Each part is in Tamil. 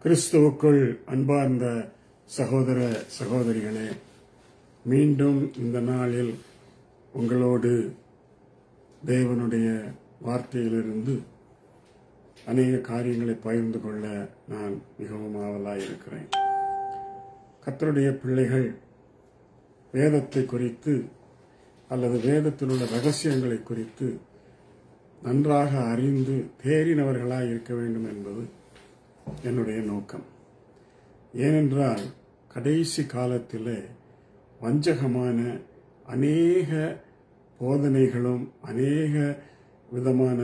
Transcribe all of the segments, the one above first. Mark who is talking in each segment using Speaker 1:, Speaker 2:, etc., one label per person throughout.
Speaker 1: கிறிஸ்துவுக்குள் அன்பார்ந்த சகோதர சகோதரிகளே, மீண்டும் இந்த நாளில் உங்களோடு தேவனுடைய வார்த்தையிலிருந்து அநேக காரியங்களை பகிர்ந்து கொள்ள நான் மிகவும் ஆவலாயிருக்கிறேன். கர்த்தருடைய பிள்ளைகள் வேதத்தை குறித்து அல்லது வேதத்தில் உள்ள ரகசியங்களை குறித்து நன்றாக அறிந்து தேறினவர்களாய் இருக்க வேண்டும் என்பது என்னுடைய நோக்கம். ஏனென்றால் கடைசி காலத்திலே வஞ்சகமான அநேக போதனைகளும் அநேக விதமான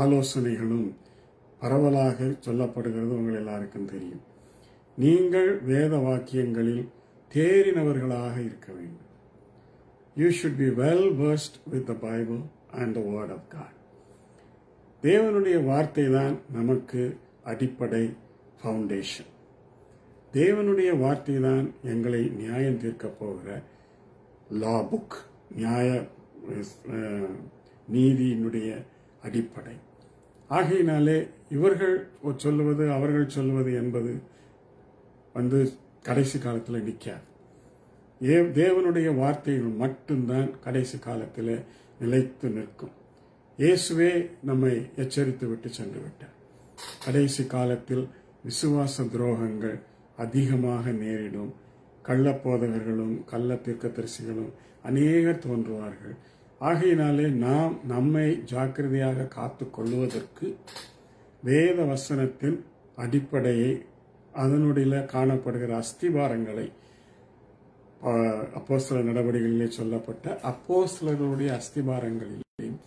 Speaker 1: ஆலோசனைகளும் பரவலாக சொல்லப்படுகிறது உங்கள் எல்லாருக்கும் தெரியும். நீங்கள் வேத வாக்கியங்களில் தேறினவர்களாக இருக்க வேண்டும். You should be well versed with the Bible and the Word of God. தேவனுடைய வார்த்தை தான் நமக்கு அடிப்படை ஃபவுண்டேஷன். தேவனுடைய வார்த்தை தான் எங்களை நியாயம் தீர்க்க போகிற லா புக், நியாய நீதியினுடைய அடிப்படை. ஆகையினாலே இவர்கள் சொல்லுவது அவர்கள் சொல்லுவது என்பது கடைசி காலத்தில் நிற்காது. தேவனுடைய வார்த்தைகள் மட்டும்தான் கடைசி காலத்தில் நிலைத்து நிற்கும். இயேசுவே நம்மை எச்சரித்து விட்டு சென்று விட்டார். கடைசி காலத்தில் விசுவாச துரோகங்கள் அதிகமாக நேரிடும். கள்ளப்போதகர்களும் கள்ள தீர்க்கதரிசிகளும் அநேகர் தோன்றுவார்கள். ஆகையினாலே நாம் நம்மை ஜாக்கிரதையாக காத்து கொள்வதற்கு வேத வசனத்தின் அடிப்படையை, அதனுடைய காணப்படுகிற அஸ்திபாரங்களை, அப்போஸ்தலர் நடவடிக்கைகளிலே சொல்லப்பட்ட அப்போஸ்தலர்களுடைய அஸ்திபாரங்களிலேயும்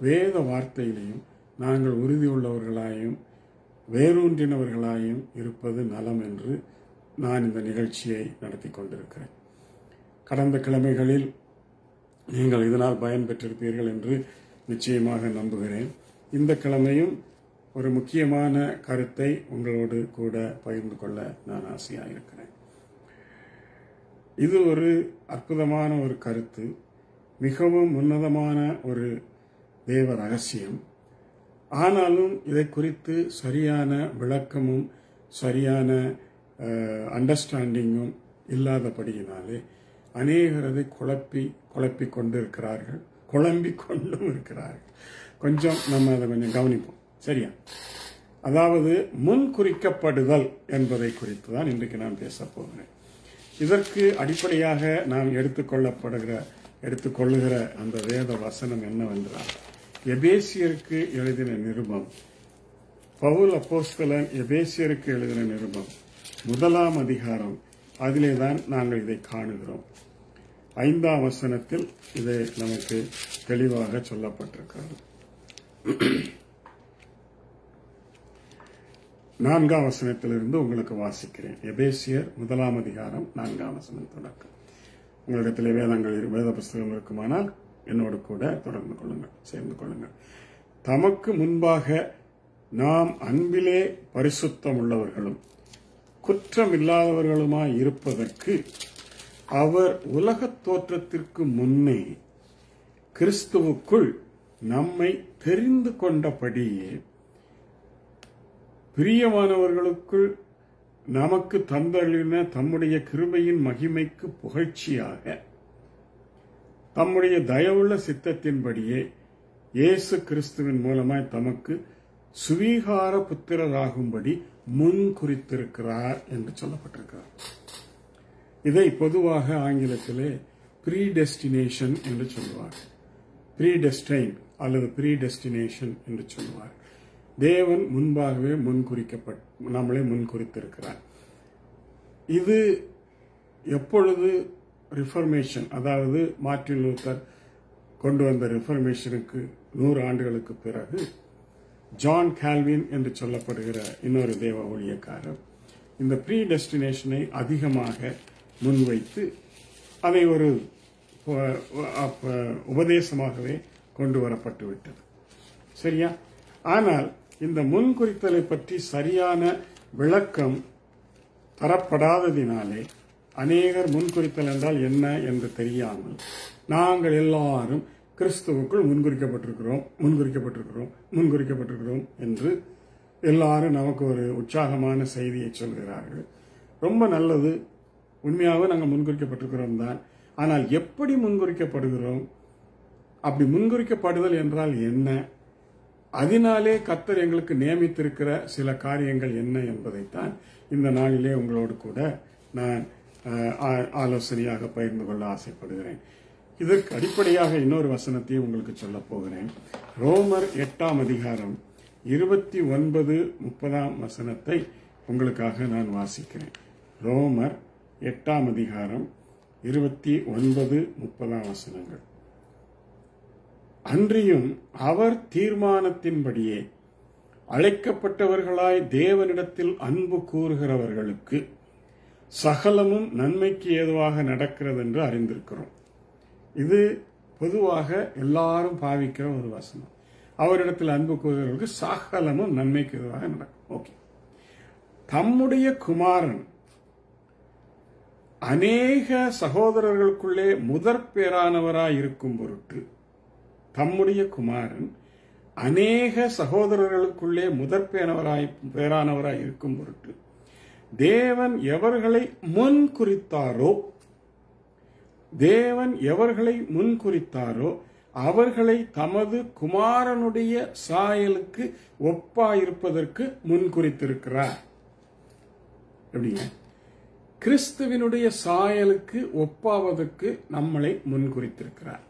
Speaker 1: வேத வார்த்தையிலையும் நாங்கள் உறுதியுள்ளவர்களாயும் வேரூன்றினவர்களாயும் இருப்பது நலம் என்று நான் இந்த நிகழ்ச்சியை நடத்தி கொண்டிருக்கிறேன். கடந்த கிழமைகளில் நீங்கள் இதனால் பயன் பெற்றிருப்பீர்கள் என்று நிச்சயமாக நம்புகிறேன். இந்த கிழமையும் ஒரு முக்கியமான கருத்தை உங்களோடு கூட பகிர்ந்து கொள்ள நான் ஆசையாயிருக்கிறேன். இது ஒரு அற்புதமான ஒரு கருத்து, மிகவும் உன்னதமான ஒரு தேவ ரகசியம். ஆனாலும் இதை குறித்து சரியான விளக்கமும் சரியான அண்டர்ஸ்டாண்டிங்கும் இல்லாதபடியினாலே அநேகர் அதை குழப்பி கொண்டு இருக்கிறார்கள், குழம்பிக் கொண்டும் இருக்கிறார்கள். கொஞ்சம் நம்ம அதை கொஞ்சம் கவனிப்போம், சரியா? அதாவது முன் குறிக்கப்படுதல் என்பதை குறித்து தான் இன்றைக்கு நான் பேச போகிறேன். இதற்கு அடிப்படையாக நாம் எடுத்துக்கொள்ளுகிற அந்த வேத வசனம் என்னவென்றால், எபேசியருக்கு எழுதின நிருபம், பவுல் அப்போஸ்தலன் எபேசியருக்கு எழுதின நிருபம் 1ஆம் அதிகாரம். அதிலே தான் நாங்கள் இதை காணுகிறோம். 5ஆம் வசனத்தில் இது நமக்கு தெளிவாக சொல்லப்பட்டிருக்கிறது. 4ஆம் வசனத்திலிருந்து உங்களுக்கு வாசிக்கிறேன். எபேசியர் 1ஆம் அதிகாரம் 4ஆம் வசனம் தொடக்கம். உங்களிடத்தில் வேத புஸ்தகம் இருக்குமானால் என்னோடு கூட தொடர்ந்து கொள்ளுங்கள், சேர்ந்து கொள்ளுங்கள். தமக்கு முன்பாக நாம் அன்பிலே பரிசுத்தம் உள்ளவர்களும் குற்றமில்லாதவர்களுமாய் இருப்பதற்கு அவர் உலகத் தோற்றத்திற்கு முன்னே கிறிஸ்துவுக்குள் நம்மை தெரிந்து கொண்டபடியே பிரியமானவர்களுக்குள் நமக்கு தந்தளின தம்முடைய கிருபையின் மகிமைக்கு புகழ்ச்சியாக தம்முடைய தயவுள்ள சித்தத்தின்படியே இயேசு கிறிஸ்துவின் மூலமாய் தமக்கு சுவீகார புத்திரராகும்படி முன் குறித்திருக்கிறார் என்று சொல்லப்பட்டிருக்கிறார். இதை பொதுவாக ஆங்கிலத்திலே ப்ரீடெஸ்டினேஷன் என்று சொல்லுவார். ப்ரீடெஸ்டைன் அல்லது ப்ரீடெஸ்டினேஷன் என்று சொல்லுவார். தேவன் முன்பாகவே நம்மளை முன்குறித்திருக்கிறார். இது எப்பொழுது ரிஃபர்மேஷன், அதாவது மார்ட்டின் லூத்தர் கொண்டு வந்த ரிஃபர்மேஷனுக்கு 100 ஆண்டுகளுக்கு பிறகு ஜான் கால்வின் என்று சொல்லப்படுகிற இன்னொரு தேவ ஊழியக்காரர் இந்த ப்ரீடெஸ்டினேஷனை அதிகமாக முன்வைத்து அதை ஒரு உபதேசமாகவே கொண்டு வரப்பட்டு விட்டது, சரியா? ஆனால் இந்த முன்குறித்தலை பற்றி சரியான விளக்கம் தரப்படாததினாலே அநேகர் முன்குறித்தல் என்றால் என்ன என்று தெரியாமல் நாங்கள் எல்லாரும் கிறிஸ்துவுக்குள் முன்குறிக்கப்பட்டிருக்கிறோம் என்று எல்லாரும் நமக்கு ஒரு உற்சாகமான செய்தியை சொல்கிறார்கள். ரொம்ப நல்லது, உண்மையாகவே நாங்கள் முன்குறிக்கப்பட்டிருக்கிறோம் தான். ஆனால் எப்படி முன்குறிக்கப்படுகிறோம், அப்படி முன்குறிக்கப்படுதல் என்றால் என்ன, அதனாலே கர்த்தர் எங்களுக்கு நியமித்திருக்கிற சில காரியங்கள் என்ன என்பதைத்தான் இந்த நாளிலே உங்களோடு கூட நான் ஆலோசனையாக பகிர்ந்து கொள்ள ஆசைப்படுகிறேன். இதற்கு அடிப்படையாக இன்னொரு வசனத்தையும் உங்களுக்கு சொல்ல போகிறேன். ரோமர் 8ஆம் அதிகாரம் 29-30 வசனத்தை உங்களுக்காக நான் வாசிக்கிறேன். ரோமர் 8ஆம் அதிகாரம் 29-30 வசனங்கள். அன்றியும் அவர் தீர்மானத்தின்படியே அழைக்கப்பட்டவர்களாய் தேவனிடத்தில் அன்பு கூறுகிறவர்களுக்கு சகலமும் நன்மைக்கு ஏதுவாக நடக்கிறது என்று அறிந்திருக்கிறோம். இது பொதுவாக எல்லாரும் பாவிக்கிற ஒரு வசனம். அவரிடத்தில் அன்பு கூறுகிறவர்களுக்கு சகலமும் நன்மைக்கு ஏதுவாக நடக்கும். ஓகே, தம்முடைய குமாரன் அநேக சகோதரர்களுக்குள்ளே முதற் பேரானவராய் இருக்கும் பொருட்டு, தம்முடைய குமாரன் அநேக சகோதரர்களுக்குள்ளே முதற் பேரானவராய் இருக்கும் பொருட்டு தேவன் எவர்களை முன் குறித்தாரோ அவர்களை தமது குமாரனுடைய சாயலுக்கு ஒப்பாயிருப்பதற்கு முன் குறித்திருக்கிறார். எப்படிங்க? கிறிஸ்துவினுடைய சாயலுக்கு ஒப்பாவதற்கு நம்மளை முன்குறித்திருக்கிறார்.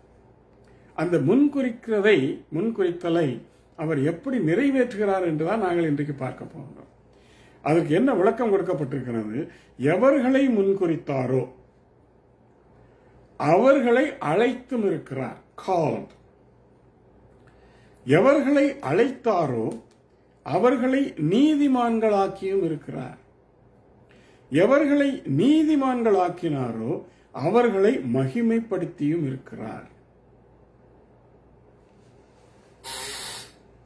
Speaker 1: அந்த முன்குறித்தலை அவர் எப்படி நிறைவேற்றுகிறார் என்றுதான் நாங்கள் இன்றைக்கு பார்க்க போகிறோம். அதற்கு என்ன விளக்கம் கொடுக்கப்பட்டிருக்கிறது? எவர்களை முன்குறித்தாரோ அவர்களை அழைத்தும் இருக்கிறார். கால்ட். எவர்களை அழைத்தாரோ அவர்களை நீதிமான்களாக்கியும் இருக்கிறார். எவர்களை நீதிமான்களாக்கினாரோ அவர்களை மகிமைப்படுத்தியும் இருக்கிறார்.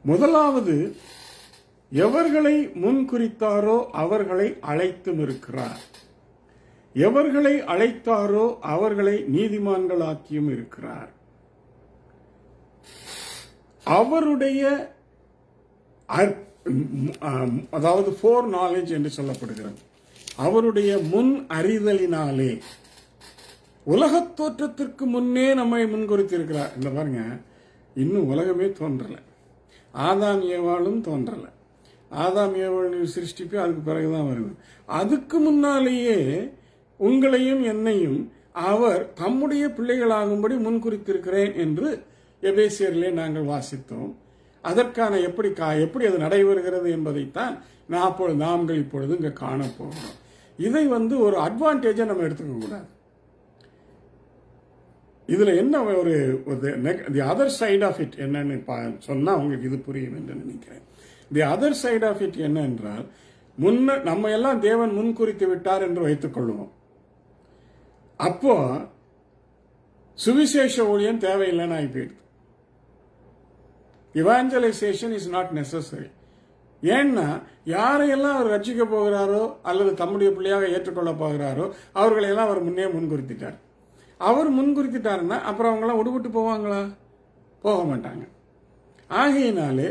Speaker 1: முதலாவது, எவர்களை முன்குறித்தாரோ அவர்களை அழைத்தும் இருக்கிறார். எவர்களை அழைத்தாரோ அவர்களை நீதிமான்களாக்கியும் இருக்கிறார். அவருடைய அதாவது ஃபோர் நாலேஜ் என்று சொல்லப்படுகிறது. அவருடைய முன் அறிதலினாலே உலகத் தோற்றத்திற்கு முன்னே நம்மை முன்குறித்திருக்கிறார். இந்த பாருங்க, இன்னும் உலகமே தோன்றல, ஆதாம் ஏவாளும் தோன்றல. ஆதாம் ஏவாள் சிருஷ்டிப்பு அதுக்கு பிறகுதான் வருது. அதுக்கு முன்னாலேயே உங்களையும் என்னையும் அவர் தம்முடைய பிள்ளைகளாகும்படி முன்குறித்திருக்கிறேன் என்று எபேசியரிலே நாங்கள் வாசித்தோம். அதற்கான எப்படி அது நடைபெறுகிறது என்பதைத்தான் நாங்கள் இப்பொழுது இங்க காணப்போகிறோம். இதை ஒரு அட்வான்டேஜா நம்ம எடுத்துக்க கூடாது. இதுல என்ன ஒரு the other side of it என்னன்னு சொன்னா உங்களுக்கு இது புரியும் என்று நினைக்கிறேன். The other side of it என்ன என்றால், நம்ம எல்லாம் தேவன் முன்குறித்து விட்டார் என்று வைத்துக் கொள்வோம். அப்போ சுவிசேஷ ஊழியம் தேவையில்லைன்னு ஆகி போயிடுது. Evangelisation is not necessary. ஏன்னா யாரையெல்லாம் அவர் ரட்சிக்க போகிறாரோ அல்லது தம்முடைய பிள்ளையாக ஏற்றுக்கொள்ள போகிறாரோ அவர்களையெல்லாம் அவர் முன்னே முன்குறித்திட்டார். அவர் முன்குறித்திட்டாருன்னா அப்புறம் அவங்களாம் விடுபட்டு போவாங்களா? போக மாட்டாங்க. ஆகையினாலே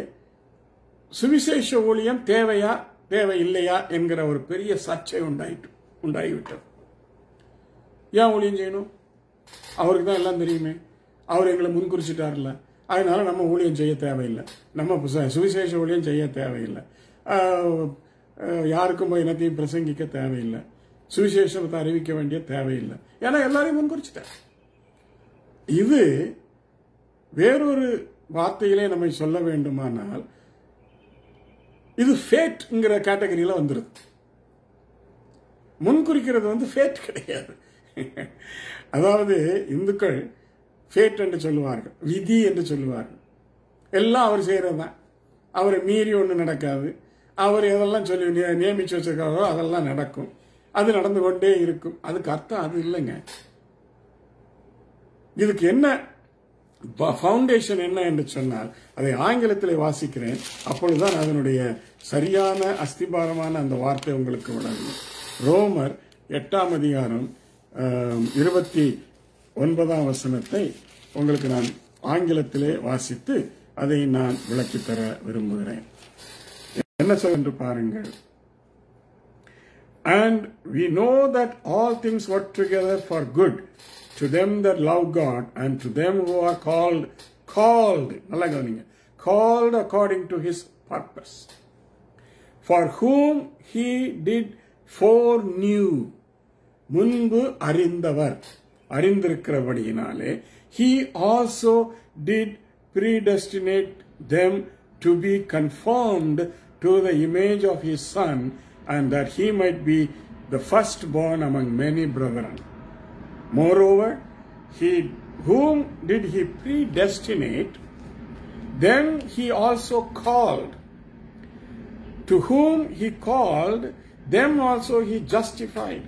Speaker 1: சுவிசேஷ ஊழியம் தேவையா தேவையில்லையா என்கிற ஒரு பெரிய சர்ச்சை உண்டாகிவிட்டது. ஏன் ஊழியம் செய்யணும்? அவருக்கு தான் எல்லாம் தெரியுமே, அவர் எங்களை முன்குறிச்சிட்டார்ல, அதனால நம்ம ஊழியம் செய்ய தேவையில்லை, நம்ம சுவிசேஷ ஊழியம் செய்ய தேவையில்லை, யாருக்கும் போய் என்னத்தையும் பிரசங்கிக்க தேவையில்லை, சுவிசேஷத்தை அறிவிக்க வேண்டிய தேவையில்லை, ஏன்னா எல்லாரையும் முன்குறிச்சிட்டார். இது வேறொரு வார்த்தையிலே நம்மை சொல்ல வேண்டுமானால் இது ஃபேட்ங்கிற கேட்டகரியில வந்துருது. முன்குறிக்கிறது ஃபேட் கிடையாது. அதாவது இந்துக்கள் ஃபேட் என்று சொல்லுவார்கள், விதி என்று சொல்லுவார்கள். எல்லாம் அவர் செய்யறதுதான், அவரை மீறி ஒன்று நடக்காது. அவர் எதெல்லாம் சொல்லி நியமிச்சு வச்சிருக்காரோ அதெல்லாம் நடக்கும், அது நடந்து கொண்டே இருக்கும். அதுக்கு அர்த்தம் அது இல்லைங்க. இதுக்கு என்ன ஃபவுண்டேஷன் என்ன என்று சொன்னால், அதை ஆங்கிலத்தில் வாசிக்கிறேன், அப்பொழுதுதான் அதனுடைய சரியான அஸ்திபாரமான அந்த வார்த்தை உங்களுக்கு விளங்கும். ரோமர் 8ஆம் அதிகாரம் 29ஆம் வசனத்தை உங்களுக்கு நான் ஆங்கிலத்திலே வாசித்து அதை நான் விளக்கித்தர விரும்புகிறேன். என்ன சொல்ல என்று பாருங்கள். And we know that all things work together for good to them that love God and to them who are called நல்லா கவனிங்க, called according to his purpose, for whom he did foreknew, முன்பு அறிந்தவர், அறிந்திருக்கிறபடியினாலே he also did predestinate them to be conformed to the image of his son, and that he might be the firstborn among many brethren. Moreover, whom did he predestinate, then he also called. To whom he called, them also he justified.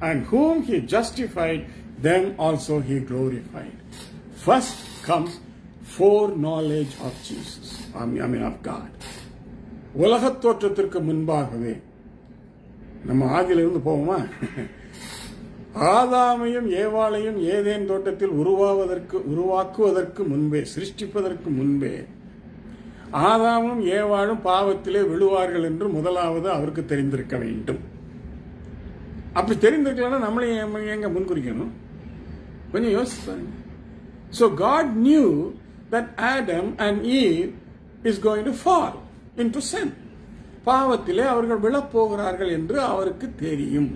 Speaker 1: And whom he justified, them also he glorified. First comes foreknowledge of Jesus, of God. உலகத் தோற்றத்திற்கு முன்பாகவே, நம்ம ஆதியிலிருந்து போவோமா, ஆதாமையும் ஏவாளையும் ஏதேன் தோட்டத்தில் உருவாக்குவதற்கு முன்பே, சிருஷ்டிப்பதற்கு முன்பே ஆதாமும் ஏவாளும் பாவத்திலே விழுவார்கள் என்று முதலாவது அவருக்கு தெரிந்திருக்க வேண்டும். அப்படி தெரிந்திருக்கலன்னா நம்மளையும் எங்க முன்குறிக்கணும்? கொஞ்சம் யோசிப்பாங்க. So God knew that Adam and Eve is going to fall into sin. பாவத்திலே அவர்கள் விழப்போகிறார்கள் என்று அவருக்கு தெரியும்.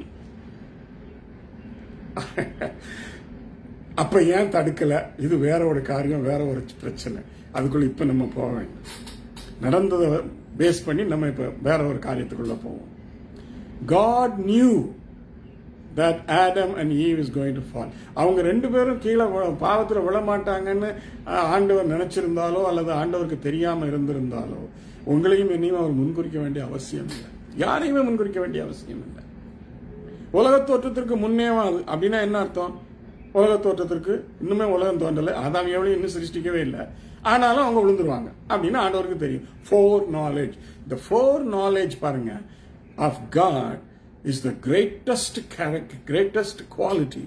Speaker 1: அப்ப ஏன் தடுக்கல? இது வேற ஒரு காரியம், வேற ஒரு பிரச்சனை. அதுக்குள்ள இப்ப நம்ம போக வேண்டும். நடந்ததை பேஸ் பண்ணி நம்ம இப்ப வேற ஒரு காரியத்துக்குள்ள போவோம். God knew that Adam and Eve is going to fall. அவங்க ரெண்டு பேரும் கீழே பாவத்தில் விழமாட்டாங்கன்னு ஆண்டவர் நினைச்சிருந்தாலோ அல்லது ஆண்டவருக்கு தெரியாம இருந்திருந்தாலோ உங்களையும் என்னையும் அவர் முன்குறிக்க வேண்டிய அவசியம் இல்லை. யாரையுமே முன்குறிக்க வேண்டிய அவசியம் இல்லை. உலக தோற்றத்திற்கு முன்னேவாது அப்படின்னா என்ன அர்த்தம்? உலக தோற்றத்திற்கு இன்னுமே உலகம் தோன்றல, ஆதாம் எவ்வளவு இன்னும் சிருஷ்டிக்கவே இல்லை, ஆனாலும் அவங்க விழுந்துருவாங்க அப்படின்னு ஆண்டவருக்கு தெரியும். ஃபோர் நாலேஜ், the foreknowledge பாருங்க of God is the greatest character, greatest quality,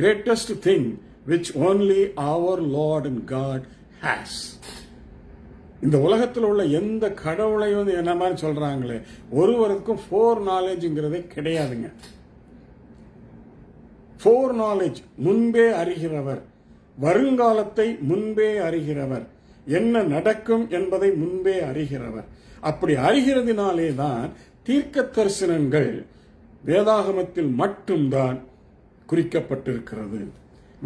Speaker 1: greatest thing which only our Lord and God has. இந்த உலகத்தில் உள்ள எந்த கடவுளையும் என்ன மாதிரி சொல்றாங்களே, ஒருவருக்கும் ஃபோர் நாலேஜ்ங்கிறதே கிடையாதுங்க. ஃபோர் நாலேஜ், முன்பே அறிகிறவர், வருங்காலத்தை முன்பே அறிகிறவர், என்ன நடக்கும் என்பதை முன்பே அறிகிறவர். அப்படி அறிகிறதினாலே தான் தீர்க்க தரிசனங்கள் வேதாகமத்தில் மட்டும்தான் குறிக்கப்பட்டிருக்கிறது.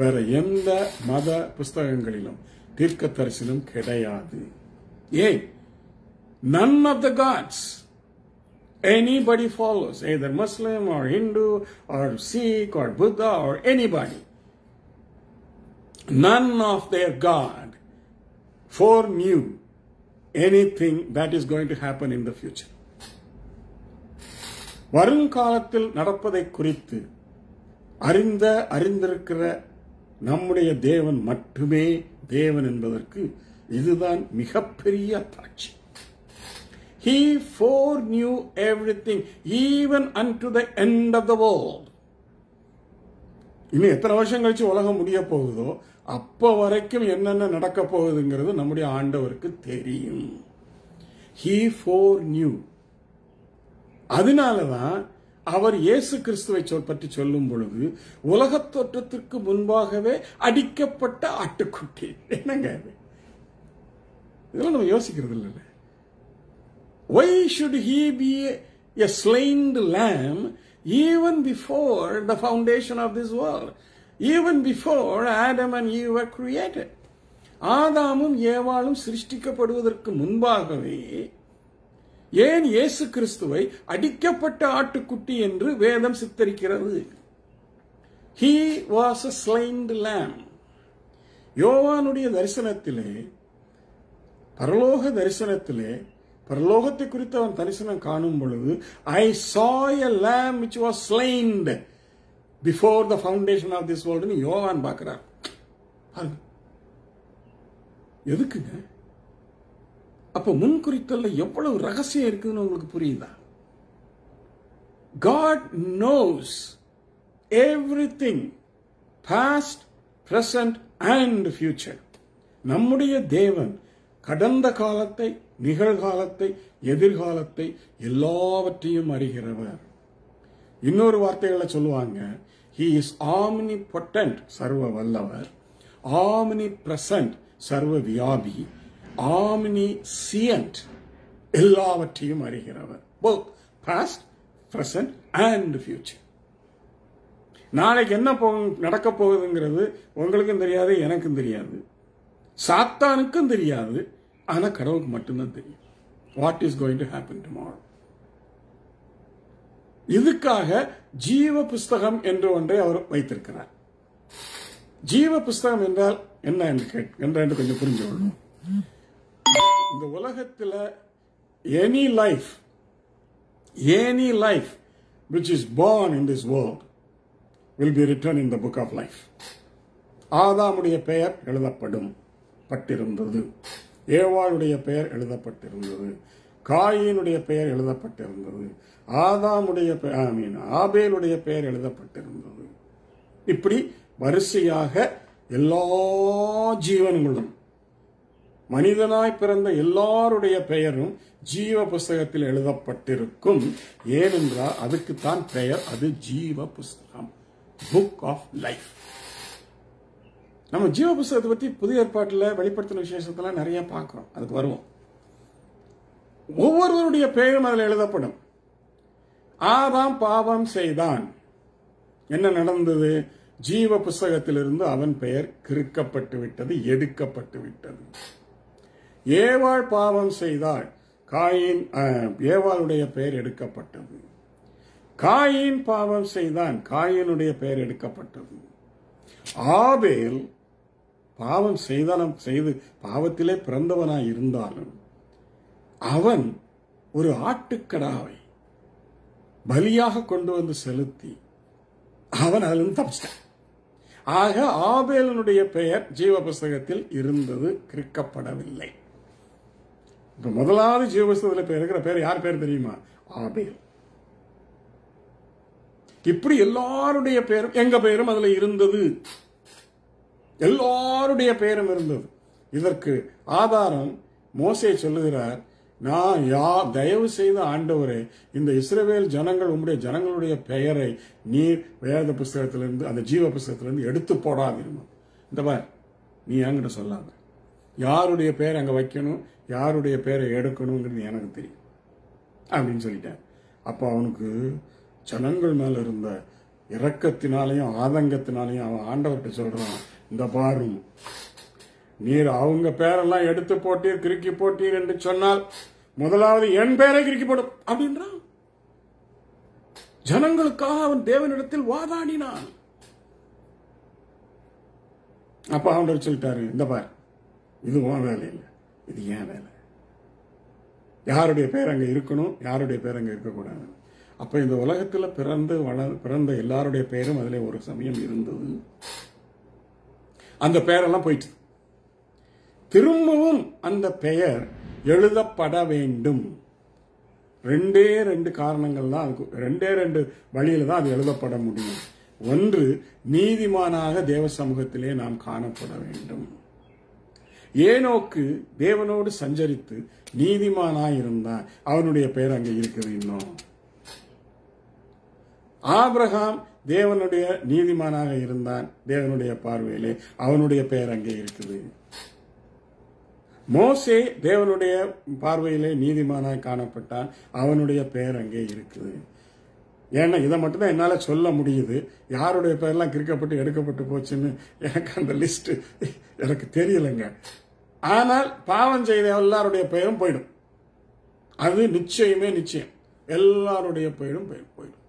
Speaker 1: வேற எந்த மத புஸ்தகங்களிலும் தீர்க்க தரிசனம் கிடையாது. ஏன்? None of the gods anybody follows, either Muslim or Hindu or Sikh or Buddha or anybody, none of their God foreknew anything that is going to happen in the future. வருங்காலத்தில் நடப்பதை குறித்து அறிந்திருக்கிற நம்முடைய தேவன் மட்டுமே தேவன் என்பதற்கு இதுதான் மிகப்பெரிய அத்தாட்சி. He foreknew everything, even unto the end of the world. இன்னும் எத்தனை வருஷம் கழிச்சு உலகம் முடிய போகுதோ அப்ப வரைக்கும் என்னென்ன நடக்க போகுதுங்கிறது நம்முடைய ஆண்டவருக்கு தெரியும். He foreknew. அதனாலதான் அவர் இயேசு கிறிஸ்துவை பற்றி சொல்லும் பொழுது உலகத் தோற்றத்திற்கு முன்பாகவே அடிக்கப்பட்ட ஆட்டுக்குட்டி. என்னங்க இதெல்லாம் நம்ம யோசிக்கிறது இல்லை. Why should he be a slain lamb even before the foundation of this world, even before Adam and Eve were created? ஆதாமும் ஏவாளும் சிருஷ்டிக்கப்படுவதற்கு முன்பாகவே ஏன் இயேசு கிறிஸ்துவை அடிக்கப்பட்ட ஆட்டுக்குட்டி என்று வேதம் சித்தரிக்கிறது? He was a slain lamb. யோவானுடைய தரிசனத்திலே, பரலோக தரிசனத்திலே, பரலோகத்தை குறித்து அவன் தரிசனம் காணும் பொழுது I saw a lamb which was slain before the foundation of this world ன்னு யோவான் பார்க்கிறார். எதுக்குங்க? அப்ப முன்குறித்தல்ல எவ்வளவு ரகசியம் இருக்குன்னு உங்களுக்கு புரியுதா? God knows everything, past, present and future. நம்முடைய தேவன் கடந்த காலத்தை, நிகழ்காலத்தை, எதிர்காலத்தை எல்லாவற்றையும் அறிகிறவர். இன்னொரு வார்த்தைகளை சொல்லுவாங்க, he is omnipotent, சர்வ வல்லவர், omnipresent, சர்வ வியாபி, omniscient, எல்லாவற்றையும் அறிகிறவர். both past, present and future. நாளைக்கு என்ன நடக்க போகுதுங்கிறது உங்களுக்கும் தெரியாது, எனக்கும் தெரியாது, சாத்தானுக்கும் தெரியாது. ஆனா கடவுளுக்கு மட்டும்தான் தெரியும். What is going to happen tomorrow. இதுக்காக ஜீவ புஸ்தகம் என்று ஒன்றை அவர் வைத்திருக்கிறார். ஜீவ புஸ்தகம் என்றால் என்ன என்று கொஞ்சம் புரிஞ்சு கொள்ளணும். இந்த உலகத்தில் any life which is born in this world will be written in the book of life. ஆதாமுடைய பெயர் எழுதப்படும் பட்டிருந்தது, ஏவாளுடைய பெயர் எழுதப்பட்டிருந்தது, காயினுடைய பெயர் எழுதப்பட்டிருந்தது, ஆபேலுடைய பெயர் எழுதப்பட்டிருந்தது. இப்படி வரிசையாக எல்லா ஜீவன்களும், மனிதனாய் பிறந்த எல்லாருடைய பெயரும் ஜீவ புஸ்தகத்தில் எழுதப்பட்டிருக்கும். ஏனென்றால் அதுக்குத்தான் பெயர், அது ஜீவ புஸ்தகம், புக் ஆஃப் லைஃப். நம்ம ஜீவ புஸ்தகத்தை பற்றி புதிய ஏற்பாட்டில் வெளிப்படுத்தின விசேஷத்தெல்லாம் நிறைய பார்க்கிறோம், அதுக்கு வருவோம். ஒவ்வொருவருடைய பெயரும் அதில் எழுதப்படும். ஆதாம் பாவம் செய்தான், என்ன நடந்தது? ஜீவ புஸ்தகத்திலிருந்து அவன் பெயர் கிறுக்கப்பட்டு விட்டது, எடுக்கப்பட்டு விட்டது. ஏவாள் பாவம் செய்தாள், ஏவாளுடைய பெயர் எடுக்கப்பட்டது. காயின் பாவம் செய்தான், காயினுடைய பெயர் எடுக்கப்பட்டது. ஆபேல் பாவம் செய்து பாவத்திலே பிறந்தவனாய் இருந்தாலும் அவன் ஒரு ஆட்டுக்கடாவை பலியாக கொண்டு வந்து செலுத்தி அவன் அதிலிருந்து தப்பிச்சான். ஆக ஆபேலனுடைய பெயர் ஜீவ புஸ்தகத்தில் இருந்தது, கிறுக்கப்படவில்லை. இப்ப முதலாவது ஜீவ புஸ்தகத்தில் இருக்கிற பேர் யார் பேர் தெரியுமா? ஆபேல். இப்படி எல்லாருடைய பெயரும், எங்க பெயரும் அதுல இருந்தது, எல்லாருடைய பெயரும் இருந்தது. இதற்கு ஆதாரம் மோசே சொல்லுகிறார், நான் தயவு செய்த ஆண்டவரே, இந்த இஸ்ரவேல் ஜனங்கள் உம்முடைய ஜனங்களுடைய பெயரை நீர் வேத புஸ்தகத்திலிருந்து, அந்த ஜீவ புஸ்தகத்திலிருந்து எடுத்து போடாதிருந்தோம். இந்த பார், நீ என்கிட்ட சொல்லாத, யாருடைய பெயர் அங்க வைக்கணும், யாருடைய பெயரை எடுக்கணுங்கிறது எனக்கு தெரியும் அப்படின்னு சொல்லிட்டார். அப்ப அவனுக்கு ஜனங்கள் மேல இருந்த இரக்கத்தினாலையும் ஆதங்கத்தினாலையும் அவன் ஆண்டவர்கிட்ட சொல்றான், இந்த பாரும், நீர் அவங்க பேரெல்லாம் எடுத்து போட்டீர், கிறுக்கி போட்டீர் என்று சொன்னால் முதலாவது என் பேரை கிறுக்கி போடும் அப்படின்றான். ஜனங்களுக்காக அவன் தேவனிடத்தில் வாதாடினான். அப்ப அவன் சொல்லிட்டாரு, இந்த பார், இது உன் வேலை இல்லை, இது ஏன் வேலை. யாருடைய பேர் அங்க இருக்கணும், யாருடைய பேர் அங்க இருக்கக்கூடாது. அப்ப இந்த உலகத்துல பிறந்த எல்லாருடைய பெயரும் அதுல ஒரு சமயம் இருந்தது. அந்த பெயரெல்லாம் போயிட்டு திரும்பவும் அந்த பெயர் எழுதப்பட வேண்டும். ரெண்டே ரெண்டு காரணங்கள் தான், ரெண்டே ரெண்டு வழியில தான் அது எழுதப்பட முடியும். ஒன்று, நீதிமானாக தேவ சமூகத்திலே நாம் காணப்பட வேண்டும். ஏனோக்கு தேவனோடு சஞ்சரித்து நீதிமானாய் இருந்தான், அவனுடைய பெயர் அங்கே இருக்குது. இன்னும் ஆபிரகாம் தேவனுடைய நீதிமானாக இருந்தான், தேவனுடைய பார்வையிலே அவனுடைய பெயர் அங்கே இருக்குது. மோசே தேவனுடைய பார்வையிலே நீதிமானாய் காணப்பட்டான், அவனுடைய பெயர் அங்கே இருக்குது. ஏன்னா இதை மட்டும்தான் என்னால சொல்ல முடியுது. யாருடைய பெயர்லாம் கிறுக்கப்பட்டு எடுக்கப்பட்டு போச்சுன்னு எனக்கு அந்த லிஸ்ட் எனக்கு தெரியலைங்க. ஆனால் பாவம் செய்த எல்லாருடைய பெயரும் போயிடும், அது நிச்சயமே நிச்சயம். எல்லாருடைய பெயரும் போயிடும்.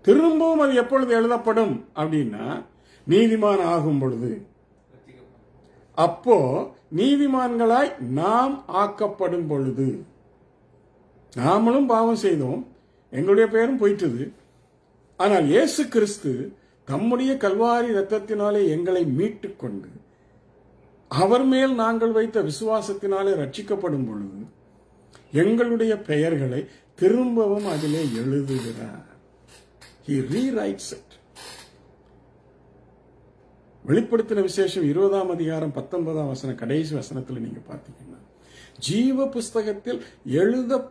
Speaker 1: திரும்பவும் அது எப்பொழுது எழுதப்படும் அப்படின்னா, நீதிமான் ஆகும் பொழுது. அப்போ நீதிமான்களாய் நாம் ஆக்கப்படும் பொழுது, நாமளும் பாவம் செய்தோம், எங்களுடைய பெயரும் போயிட்டது. ஆனால் இயேசு கிறிஸ்து தம்முடைய கல்வாரி இரத்தத்தினாலே எங்களை மீட்டுக் கொண்டு அவர் மேல் நாங்கள் வைத்த விசுவாசத்தினாலே ரட்சிக்கப்படும் பொழுது எங்களுடைய பெயர்களை திரும்பவும் அதிலே எழுதுகிறார். He rewrites it. வெளிப்படுத்தின விசேஷம் 20ஆம் அதிகாரம் 19ஆம் வசனம் கடைசி வசனத்தில் நீங்க பார்த்தீங்கன்னா, ஜீவ புஸ்தகத்தில்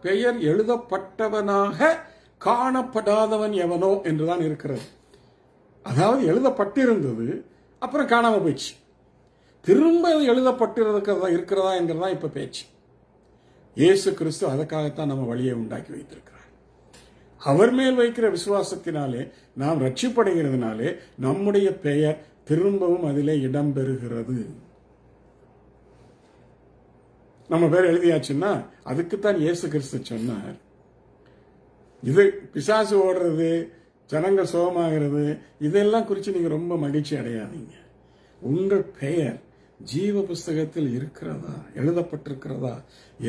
Speaker 1: பெயர் எழுதப்பட்டவனாக காணப்படாதவன் எவனோ என்றுதான் இருக்கிறது. அதாவது எழுதப்பட்டிருந்தது, அப்புறம் காணாம போயிடுச்சு. திரும்ப எழுதப்பட்டிருக்கிறதா என்கிறதா இப்ப பேச்சு. இயேசு கிறிஸ்து அதற்காகத்தான் நம்ம வழியை உண்டாக்கி வைத்திருக்கிறார். அவர் மேல் வைக்கிற விசுவாசத்தினாலே நாம் ரட்சிப்படைகிறதுனாலே நம்முடைய பெயர் திரும்பவும் அதிலே இடம்பெறுகிறது. நம்ம பேர் எழுதியாச்சுன்னா அதுக்குத்தான் இயேசு கிறிஸ்து சொன்னார், இது பிசாசு ஓடுறது, ஜனங்கள் சுகமாகிறது, இதெல்லாம் குறித்து நீங்க ரொம்ப மகிழ்ச்சி அடையாதீங்க. உங்கள் பெயர் ஜீவ புஸ்தகத்தில் இருக்கிறதா, எழுதப்பட்டிருக்கிறதா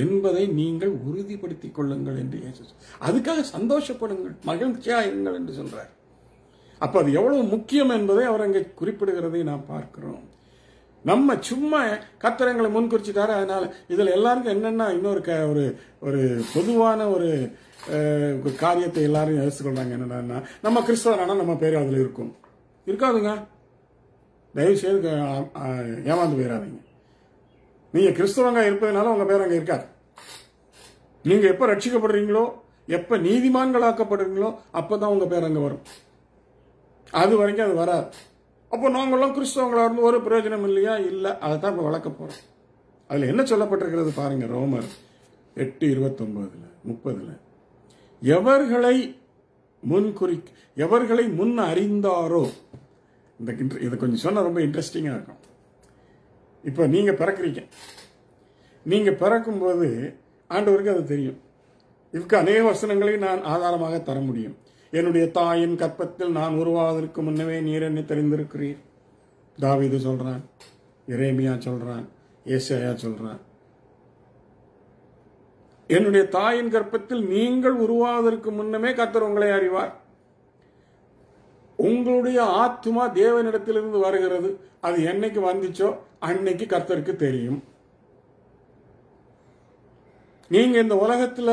Speaker 1: என்பதை நீங்கள் உறுதிப்படுத்திக் கொள்ளுங்கள் என்று இயேசு. அதுக்காக சந்தோஷப்படுங்கள், மகிழ்ச்சியா இருங்கள் என்று சொல்றார். அப்ப அது எவ்வளவு முக்கியம் என்பதை அவர் அங்கே குறிப்பிடுகிறதை நாம் பார்க்கிறோம். நம்ம சும்மா கர்த்தரங்களை முன்குறிச்சிட்டாரு. அதனால இதுல எல்லாருக்கும் என்னன்னா இன்னொரு ஒரு பொதுவான ஒரு காரியத்தை எல்லாரும் யோசிச்சுக்கொள்றாங்க. என்னன்னா, நம்ம கிறிஸ்தவரானா நம்ம பேர் அதுல இருக்கும். இருக்காதுங்க. தயவு செய்து ஏமாந்து போயிடாதீங்க. நீங்க கிறிஸ்தவங்க இருப்பதனால உங்க பேர் அங்க இருக்காது. நீங்க எப்ப ரட்சிக்கப்படுறீங்களோ, எப்ப நீதிமான்களாக்கப்படுறீங்களோ அப்பதான் உங்க பேர் அங்க வரும். அது வரைக்கும் அது வராது. அப்போ நாங்கெல்லாம் கிறிஸ்தவங்களா இருந்து ஒரு பிரயோஜனம் இல்லையா? இல்ல, அதைத்தான் இப்ப வளர்க்க போறோம். அதுல என்ன சொல்லப்பட்டிருக்கிறது பாருங்க. ரோமர் 8:29-30 எவர்களை முன் அறிந்தாரோ, இதை கொஞ்சம் சொன்னா ரொம்ப இன்ட்ரெஸ்டிங்கா இருக்கும். இப்ப நீங்க பிறக்கிறீங்க. நீங்க பிறக்கும் போது ஆண்டவருக்கு அது தெரியும். இதுக்கு அநேக வசனங்களை நான் ஆதாரமாக தர முடியும். என்னுடைய தாயின் கற்பத்தில் நான் உருவாவதற்கு முன்னவே நீர் என்னை தெரிந்திருக்கிறீர். தாவீது சொல்றான், எரேமியா சொல்றான், ஏசாயா சொல்றான். என்னுடைய தாயின் கற்பத்தில் நீங்கள் உருவாவதற்கு முன்னமே கர்த்தர் உங்களை அறிவார். உங்களுடைய ஆத்மா தேவனிடத்திலிருந்து வருகிறது. அது என்னைக்கு வந்துச்சோ அன்னைக்கு கர்த்தருக்கு தெரியும். நீங்க இந்த உலகத்துல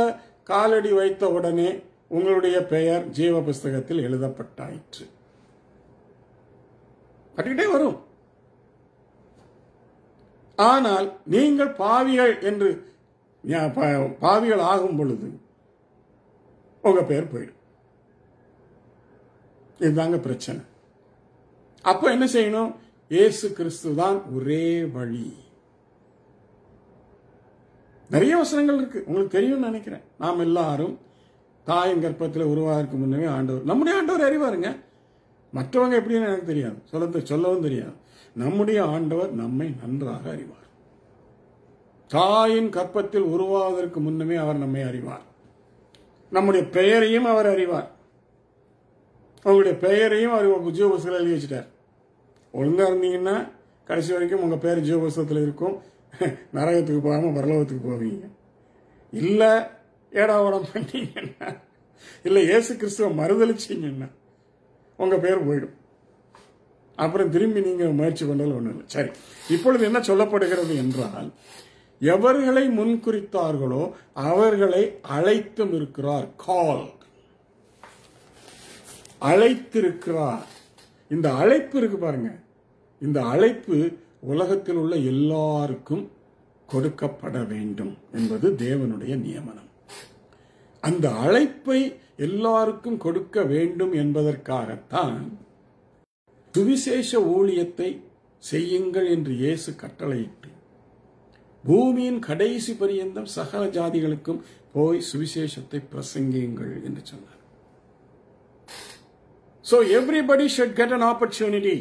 Speaker 1: காலடி வைத்த உடனே உங்களுடைய பெயர் ஜீவ புஸ்தகத்தில் எழுதப்பட்டாயிற்று. பட்டுக்கிட்டே வரும். ஆனால் நீங்கள் பாவிகள் ஆகும் பொழுது உங்க பெயர் போயிடும். இதுதாங்க பிரச்சனை. அப்ப என்ன செய்யணும்? இயேசு கிறிஸ்து தான் ஒரே வழி. நிறைய வசனங்கள் இருக்கு, உங்களுக்கு தெரியும் நினைக்கிறேன். நாம் எல்லாரும் தாயின் கர்ப்பத்தில் உருவாவதற்கு முன்னே நம்முடைய ஆண்டவர் அறிவாருங்க. மற்றவங்க எப்படின்னு எனக்கு தெரியாது, சொல்லவும் தெரியாது. நம்முடைய ஆண்டவர் நம்மை நன்றாக அறிவார். தாயின் கர்ப்பத்தில் உருவாவதற்கு முன்னமே அவர் நம்மை அறிவார். நம்முடைய பெயரையும் அவர் அறிவார். உங்களுடைய பெயரையும் அவர் ஜீவ புஸ்தகத்தில் எழுதி வச்சுட்டார். ஒழுங்கா இருந்தீங்கன்னா கடைசி வரைக்கும் உங்க பெயர் ஜீவ புஸ்தகத்தில் இருக்கும். நரகத்துக்கு போகாம பரலோகத்துக்கு போவீங்க. இல்ல ஏடாவடம் பண்ணீங்கன்னா, இல்ல இயேசு கிறிஸ்துவ மறுதளிச்சீங்கன்னா உங்க பெயர் போயிடும். அப்புறம் திரும்பி நீங்க முயற்சி பண்ணாலும் ஒண்ணு இல்லை. சரி, இப்பொழுது என்ன சொல்லப்படுகிறது என்றால், எவர்களை முன்குறித்தார்களோ அவர்களை அழைத்தும் இருக்கிறார். கால், அழைத்திருக்கிறார். இந்த அழைப்பு இருக்கு பாருங்க. இந்த அழைப்பு உலகத்தில் உள்ள எல்லாருக்கும் கொடுக்கப்பட வேண்டும் என்பது தேவனுடைய நியமனம். அந்த அழைப்பை எல்லாருக்கும் கொடுக்க வேண்டும் என்பதற்காகத்தான் சுவிசேஷ ஊழியத்தை செய்யுங்கள் என்று இயேசு கட்டளையிட்டு பூமியின் கடைசி பரியந்தம் சகல ஜாதிகளுக்கும் போய் சுவிசேஷத்தை பிரசங்கியுங்கள் என்று சொன்னார். So everybody should get an opportunity.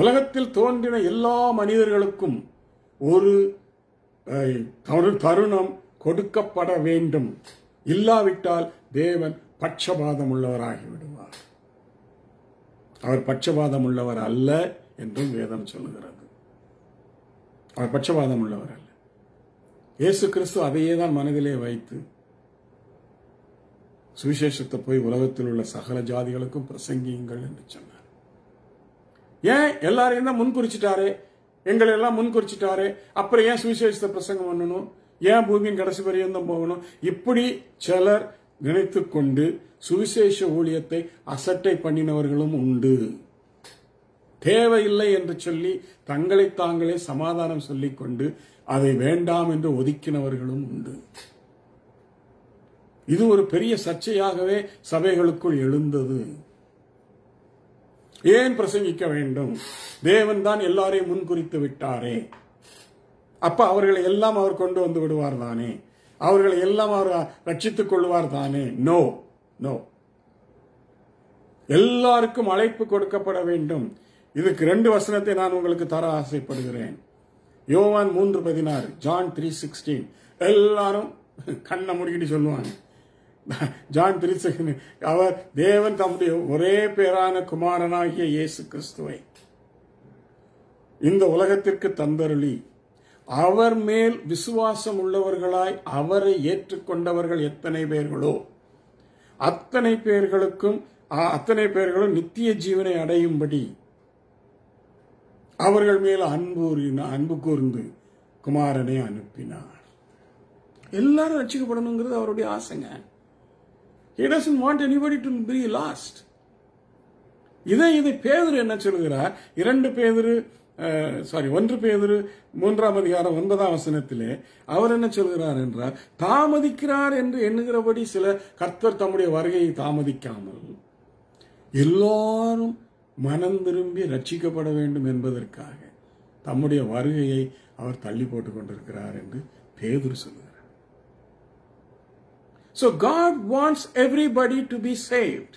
Speaker 1: உலகத்தில் தோன்றின எல்லா மனிதர்களுக்கும் ஒரு தருணம் கொடுக்கப்பட வேண்டும். இல்லாவிட்டால் தேவன் பட்சபாதம் உள்ளவராகி விடுவார். அவர் பட்சபாதம் உள்ளவர் அல்ல என்றும் வேதம் சொல்லுகிறது. அவர் பட்சபாதம் உள்ளவர் அல்ல. இயேசு கிறிஸ்து அதையே தான் மனதிலே வைத்து சுவிசேஷத்தை போய் உலகத்தில் உள்ள சகல ஜாதிகளுக்கும் பிரசங்கியுங்கள் என்று சொன்னார். ஏன் எல்லாரையும் தான் முன்குறிச்சிட்டாரு, எங்களை எல்லாம் முன்குறிச்சிட்டாரு, அப்புறம் ஏன் சுவிசேஷத்தை பிரசங்கம் பண்ணணும், ஏன் பூமியின் கடைசி பரியந்தம் போகணும்? இப்படி சிலர் நினைத்து கொண்டு சுவிசேஷ ஊழியத்தை அசட்டை பண்ணினவர்களும் உண்டு. தேவையில்லை என்று சொல்லி தங்களை தாங்களே சமாதானம் சொல்லிக் கொண்டு அதை வேண்டாம் என்று ஒதுக்கினவர்களும் உண்டு. இது ஒரு பெரிய சர்ச்சையாகவே சபைகளுக்குள் எழுந்தது. ஏன் பிரசங்கிக்க வேண்டும்? தேவன் தான் எல்லாரையும் முன்குறித்து விட்டாரே, அப்ப அவர்களை எல்லாம் அவர் கொண்டு வந்து விடுவார் தானே, அவர்களை எல்லாம் அவர் ரட்சித்துக் கொள்வார் தானே? நோ நோ, எல்லாருக்கும் அழைப்பு கொடுக்கப்பட வேண்டும். இதுக்கு 2 வசனத்தை நான் உங்களுக்கு தர ஆசைப்படுகிறேன். யோவான் 3:16, John 3:16. எல்லாரும் கண்ணை முடிக்கிட்டு சொல்லுவாங்க. ஜான் 3:16, அவர் தேவன் தம்முடைய ஒரே பேரான குமாரனாகிய இயேசு கிறிஸ்துவை இந்த உலகத்திற்கு தந்தருளி அவர் மேல் விசுவாசம் உள்ளவர்களாய் அவரை ஏற்றுக்கொண்டவர்கள் எத்தனை பேர்களோ அத்தனை பேர்களும் நித்திய ஜீவனை அடையும்படி அவர்கள் மேல் அன்பு கூர்ந்து குமாரனை அனுப்பினார். எல்லாரும் ரட்சிக்கப்படணுங்கிறது அவருடைய ஆசைங்க. He doesn't want anybody to be lost. இதை பேதுரு என்ன சொல்கிறார்? 1 பேதுரு 3:9 அவர் என்ன சொல்கிறார் என்றால், தாமதிக்கிறார் என்று எண்ணுகிறபடி சில கர்த்தர் தம்முடைய வருகையை தாமதிக்காமல் எல்லாரும் மனம் திரும்பி ரட்சிக்கப்பட வேண்டும் என்பதற்காக தம்முடைய வருகையை அவர் தள்ளி போட்டுக் கொண்டிருக்கிறார் என்று பேதுரு சொல்கிறார். So God wants everybody to be saved.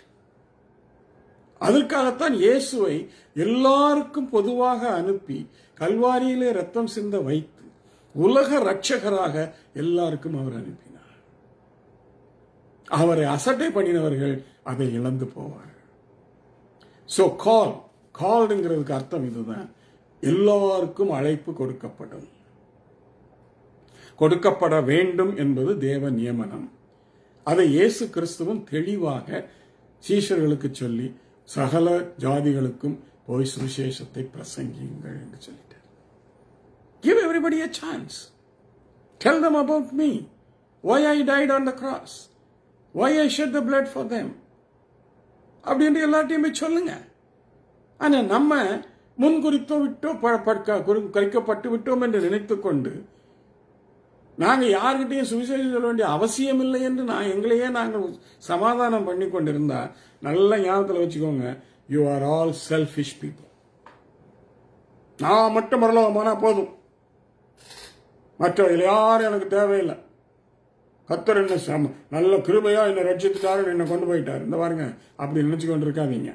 Speaker 1: அதற்காகத்தான் இயேசுவை எல்லாருக்கும் பொதுவாக அனுப்பி கல்வாரியிலே ரத்தம் சிந்த வைத்து உலக ரட்சகராக எல்லாருக்கும் அவர் அனுப்பினார். அவரை அசட்டை பண்ணினவர்கள் அதை இழந்து போவார்கள். So கால்ங்கிறதுக்கு அர்த்தம் இதுதான். எல்லாருக்கும் அழைப்பு கொடுக்கப்பட வேண்டும் என்பது தேவ நியமனம். அதை இயேசு கிறிஸ்துவும் தெளிவாக சீஷர்களுக்கு சொல்லி சகல ஜாதிகளுக்கும் போய் சுவிசேஷத்தை பிரசங்கியுங்கள் என்று சொல்லிட்டார். Give everybody a chance. Tell them about me. Why I died on the cross. Why I shed the blood for them. அப்படின்ற எல்லாத்தையுமே சொல்லுங்க. ஆனா நம்ம முன்குறித்தோ விட்டோ கரிக்கப்பட்டு விட்டோம் என்று நினைத்துக் கொண்டு நாங்க யார்கிட்டையும் சுவிசேஷம் சொல்ல வேண்டிய அவசியம் இல்லை என்று எங்களையே நாங்கள் சமாதானம் பண்ணி கொண்டிருந்தா நல்ல ஞாபகத்தில் வச்சுக்கோங்க, you are all selfish people. நான் மட்டும் பரலோகமானா போதும், மற்றவர்கள் யாரும் எனக்கு தேவையில்லை, கர்த்தர் என்ன நல்ல கிருபையா என்னை ரட்சித்துட்டாரு, என்னை கொண்டு போயிட்டாரு, இந்த பாருங்க அப்படி நினைச்சு கொண்டு இருக்காதீங்க.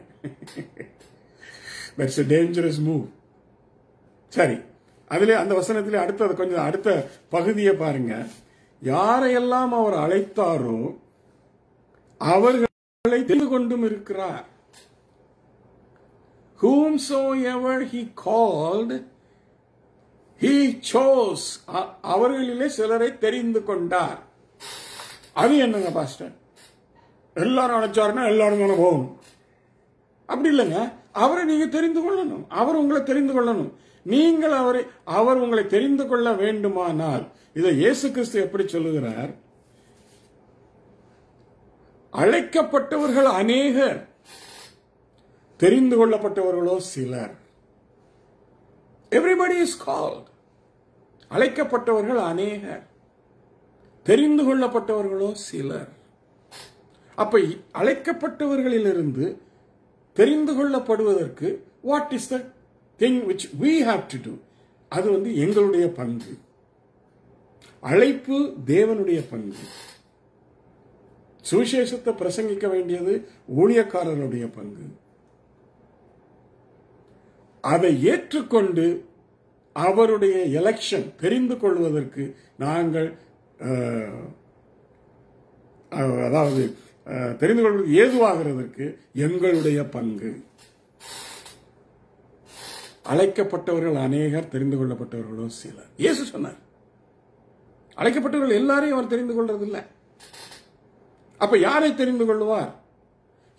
Speaker 1: That's a dangerous move. சரி, அதிலே அந்த வசனத்திலே அடுத்த பகுதியை பாருங்க. யாரையெல்லாம் அவர் அழைத்தாரோ அவர்களை தெரிந்து கொண்டும் இருக்கிறார். Whomsoever he called, he chose. அவர்களிலே சிலரை தெரிந்து கொண்டார். அது என்னங்க பாஸ்டர்? எல்லாரும் அழைச்சாருன்னா எல்லாரும் போகணும் அப்படி இல்லைங்க. அவரை நீங்க தெரிந்து கொள்ளணும், அவர் உங்களை தெரிந்து கொள்ளணும். நீங்கள் அவர் உங்களை தெரிந்து கொள்ள வேண்டுமானால், இதை இயேசு கிறிஸ்து எப்படி சொல்லுகிறார்? அழைக்கப்பட்டவர்கள் அநேகர், தெரிந்து கொள்ளப்பட்டவர்களோ சிலர். Everybody is called. அழைக்கப்பட்டவர்கள் அநேகர், தெரிந்து கொள்ளப்பட்டவர்களோ சிலர். அப்ப அழைக்கப்பட்டவர்களிலிருந்து தெரிந்து கொள்ளப்படுவதற்கு what is the thing which we have to do? அது எங்களுடைய பங்கு. அழைப்பு தேவனுடைய பங்கு. சுவிசேஷத்தை பிரசங்கிக்க வேண்டியது ஊழியக்காரருடைய பங்கு. அதை ஏற்றுக்கொண்டு அவருடைய எலெக்ஷன் தெரிந்து கொள்வதற்கு நாங்கள் அதாவது தெரிந்து கொள்வதற்கு ஏதுவாகிறதற்கு எங்களுடைய பங்கு. அழைக்கப்பட்டவர்கள் அநேகர், தெரிந்து கொள்ளப்பட்டவர்களோ சிலர். இயேசு சொன்னார், அழைக்கப்பட்டவர்கள் எல்லாரையும் அவர் தெரிந்து கொள்றதில்லை. அப்ப யாரை தெரிந்து கொள்வார்?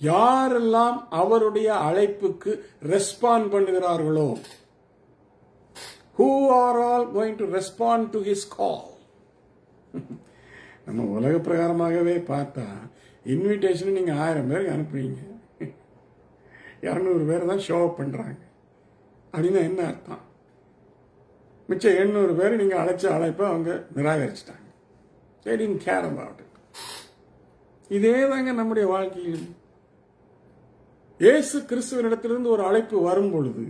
Speaker 1: யாரெல்லாம் அவருடைய அழைப்புக்கு respond பண்ணுகிறார்களோ. Who are all going to respond to his call? நம்ம உலக பிரகாரமாகவே பார்த்தா இன்விடேஷன் நீங்க 1000 பேருக்கு அனுப்புறீங்க, 200 பேர் தான் ஷோ அப் பண்றாங்க. அப்படின்னா என்ன அர்த்தம்? மிச்சம் 800 பேர் நீங்க அழைச்ச அழைப்ப அவங்க நிராகரிச்சிட்டாங்க. They didn't care about it. இதே தாங்க நம்முடைய வாழ்க்கையில் இயேசு கிறிஸ்துவினிடத்திலிருந்து ஒரு அழைப்பு வரும் பொழுது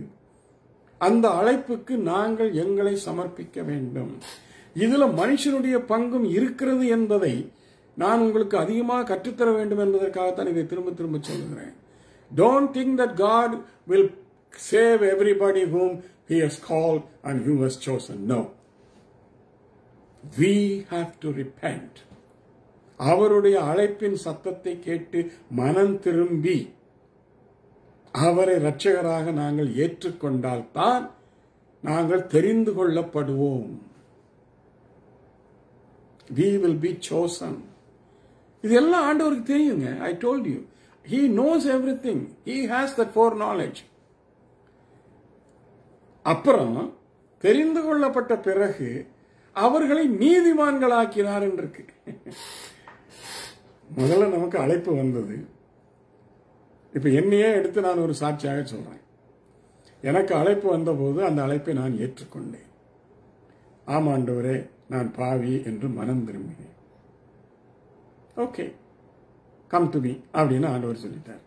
Speaker 1: அந்த அழைப்புக்கு நாங்கள் எங்களை சமர்ப்பிக்க வேண்டும். இதுல மனுஷனுடைய பங்கும் இருக்கிறது என்பதை நான் உங்களுக்கு அதிகமாக கற்றுத்தர வேண்டும் என்பதற்காகத்தான் இதை திரும்ப திரும்ப சொல்லுகிறேன். Don't think that God will save everybody whom He has called and who has chosen. No. We have to repent. அவருடைய அழைப்பின் சத்தத்தை கேட்டு மனம் திரும்பி அவரை இரட்சகராக நாங்கள் ஏற்றுக்கொண்டால் தான் நாங்கள் தெரிந்து கொள்ளப்படுவோம். We will be chosen. இதெல்லாம் ஆண்டவருக்கு தெரியுங்க. I told you. He knows everything. He has that foreknowledge. அப்புறம் தெரிந்து கொள்ளப்பட்ட பிறகு அவர்களை நீதிமான்களாக்கினார் என்று. முதல்ல நமக்கு அழைப்பு வந்தது. இப்ப என்னையே எடுத்து நான் ஒரு சாட்சியாக சொல்றேன். எனக்கு அழைப்பு வந்தபோது அந்த அழைப்பை நான் ஏற்றுக்கொண்டேன். ஆமாண்டவரே, நான் பாவி என்று மனம் திரும்பினேன். ஓகே, கம் டு மீ அப்படின்னு ஆண்டவர் சொல்லிட்டார்.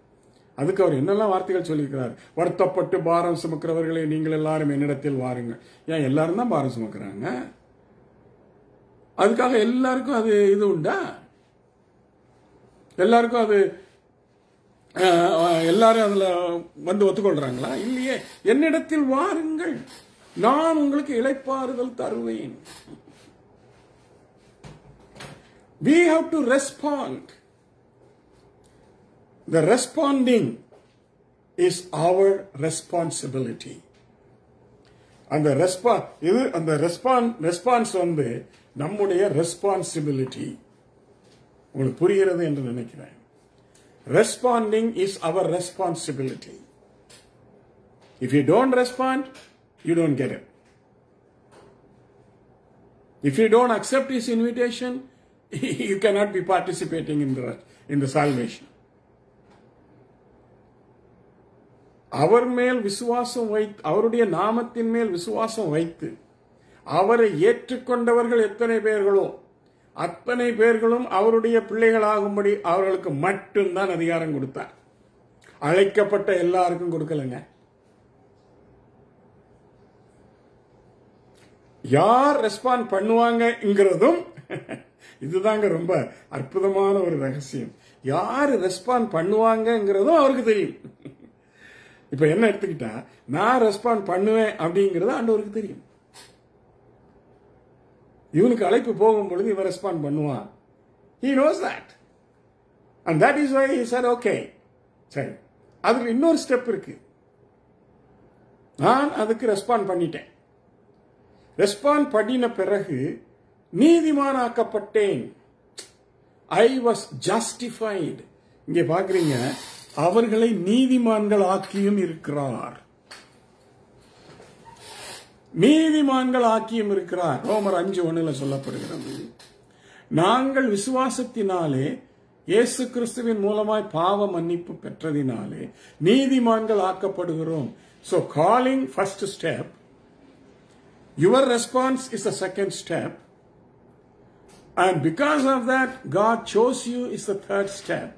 Speaker 1: அதுக்கு அவர் என்னெல்லாம் வார்த்தைகள் சொல்லியிருக்கிறார்? வருத்தப்பட்டு பாரம் சுமக்கிறவர்களே நீங்கள் எல்லாரும் என்னிடத்தில் வாருங்கள். ஏன் எல்லாரும் தான் பாரம் சுமக்கிறாங்க? அதுக்காக எல்லாருக்கும் அது இது உண்டா? எல்லாருக்கும் அது எல்லாரும் அதுல வந்து ஒத்துக்கொள்றாங்களா? இல்லையே. என்னிடத்தில் வாருங்கள், நான் உங்களுக்கு இளைப்பாறுதல் தருவேன். We have to respond. The responding is our responsibility. அந்த ரெஸ்பான்ஸ் வந்து நம்முடைய ரெஸ்பான்சிபிலிட்டி. உங்களுக்கு புரிகிறது என்று நினைக்கிறேன். Responding is our responsibility. If you don't respond, you don't get it. If you don't accept his invitation, you cannot be participating in the salvation. அவர் மேல் விசுவாசம் வைத்து, அவருடைய நாமத்தின் மேல் விசுவாசம் வைத்து அவரை ஏற்றுக்கொண்டவர்கள் எத்தனை பேர்களோ அத்தனை பேர்களும் அவருடைய பிள்ளைகளாகும்படி அவர்களுக்கு மட்டும்தான் அதிகாரம் கொடுத்தார். அழைக்கப்பட்ட எல்லாருக்கும் கொடுக்கலங்க. யார் ரெஸ்பாண்ட் பண்ணுவாங்கங்கிறதும் இதுதாங்க ரொம்ப அற்புதமான ஒரு ரகசியம். யாரு ரெஸ்பாண்ட் பண்ணுவாங்கங்கிறதும் அவருக்கு தெரியும். இப்ப என்ன எடுத்துக்கிட்டா, நான் ரெஸ்பாண்ட் பண்ணுவேன் அப்படிங்கறது ஆண்டவருக்கு தெரியும். இவனுக்கு அழைப்பு போகும் பொழுது இவன் ரெஸ்பாண்ட் பண்ணுவான். He knows that. And that is why he said, okay. சரி, அதுக்கு இன்னொரு ஸ்டெப் இருக்கு. நான் அதுக்கு ரெஸ்பாண்ட் பண்ணிட்டேன். ரெஸ்பாண்ட் பண்ணின பிறகு நீதிமானாக்கப்பட்டேன். I was justified. இங்கே பாக்குறீங்க, அவர்களை நீதிமான்கள் ஆக்கியும் இருக்கிறார். நீதிமான்கள் ஆக்கியும் இருக்கிறார். ரோமர் 5:1 சொல்லப்படுகிறது. நாங்கள் விசுவாசத்தினாலே இயேசு கிறிஸ்துவின் மூலமாய் பாவ மன்னிப்பு பெற்றதினாலே நீதிமான்கள் ஆக்கப்படுகிறோம். So calling first step, your response is the second step, and because of that God chose you is the third step.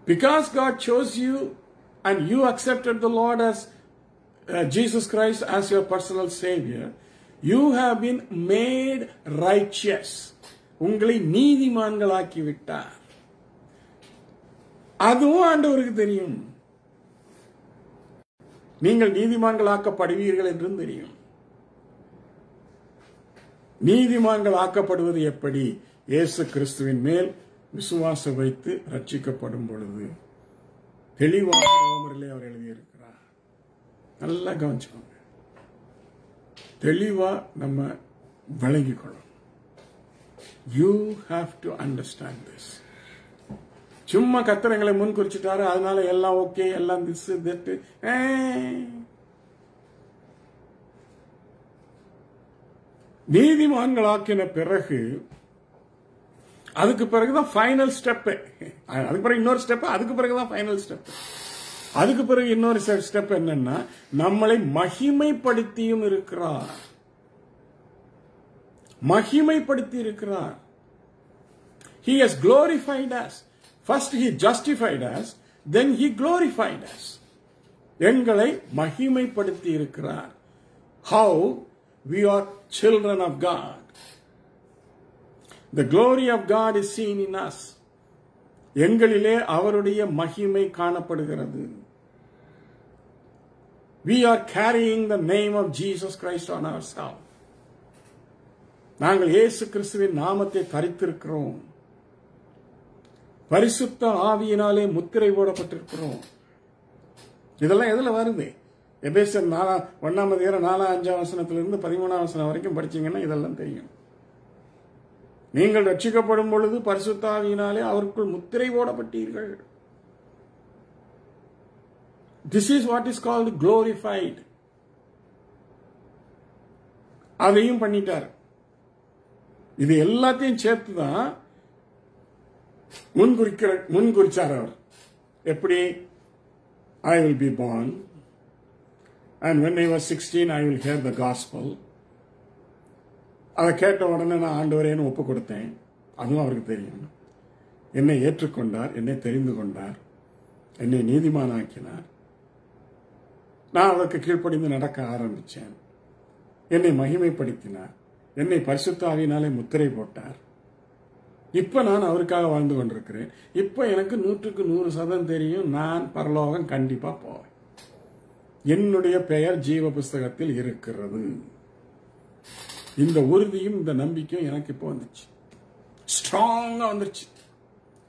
Speaker 1: Because God chose you and you accepted the Lord as Jesus Christ as your personal Savior, you have been made righteous. உங்களை நீதிமான்களாக்கி விட்டார். அதுவும் ஆண்டவருக்கு தெரியும். நீங்கள் நீதிமான்களாக்கப்படுவீர்கள் என்றும் தெரியும். நீதிமான்கள் ஆக்கப்படுவது எப்படி? இயேசு கிறிஸ்துவின் மேல் விசுவாசம் வைத்து ரட்சிக்கப்படும் பொழுது. தெளிவாக ரோமரிலே அவர் எழுதியிருக்கிறார். நல்லா கவனிச்சுக்கோங்க. தெளிவா நம்ம விளங்கிக் கொள்ளணும். You have to understand this. சும்மா கத்திரங்களை முன் குறிச்சிட்டாரு, அதனால எல்லாம் ஓகே, எல்லாம் திஸ் தட். நீதிமான்களாக்கின பிறகு அதுக்கு பிறகுதான் ஃபைனல் ஸ்டெப். அதுக்கு பிறகு இன்னொரு ஸ்டெப், அதுக்கு பிறகுதான் ஃபைனல் ஸ்டெப். அதுக்கு பிறகு இன்னொரு ஸ்டெப் என்னன்னா, நம்மளை மகிமைப்படுத்தியும் இருக்கிறார். மகிமைப்படுத்தி இருக்கிறார். He has glorified us. First he justified us, then he glorified us. எங்களை மகிமைப்படுத்தி இருக்கிறார். How we are children of God. The glory of God is seen in us. எங்களிலே அவருடைய மகிமை காணப்படுகிறது. We are carrying the name of Jesus Christ on ourselves. நாங்கள் இயேசு கிறிஸ்துவின் நாமத்தை தரித்திருக்கிறோம். பரிசுத்த ஆவியினாலே முத்திரை போடப்பட்டிருக்கிறோம். இதெல்லாம் எதுல வருது? எபேசியர் 1:4-5 13 வரைக்கும் படிச்சீங்கன்னா இதெல்லாம் தெரியும். நீங்கள் ரட்சிக்கப்படும் பொழுது பரிசுத்த ஆவியினாலே அவருக்குள் முத்திரை போடப்பட்டீர்கள். This is what is called glorified. அதையும் பண்ணிட்டார். இது எல்லாத்தையும் சேர்த்துதான் முன்குறிச்சார் அவர். எப்படி? I will be born and when I was 16 I will hear the gospel. அதை கேட்ட உடனே நான் ஆண்டவரேன்னு ஒப்பு கொடுத்தேன். அதுவும் அவருக்கு தெரியும். என்னை ஏற்றுக்கொண்டார், என்னை தெரிந்து கொண்டார், என்னை நீதிமானாக்கினார். நான் அவருக்கு கீழ்ப்படிந்து நடக்க ஆரம்பிச்சேன். என்னை மகிமைப்படுத்தினார், என்னை பரிசுத்த ஆவியினாலே முத்திரை போட்டார். இப்ப நான் அவருக்காக வாழ்ந்து கொண்டிருக்கிறேன். இப்ப எனக்கு 100% தெரியும், நான் பரலோகம் கண்டிப்பா போவேன். என்னுடைய பெயர் ஜீவ புஸ்தகத்தில் இருக்கிறது. இந்த உறுதியும் இந்த நம்பிக்கையும் எனக்கு இப்போ வந்துச்சு, ஸ்ட்ராங்கா வந்துருச்சு.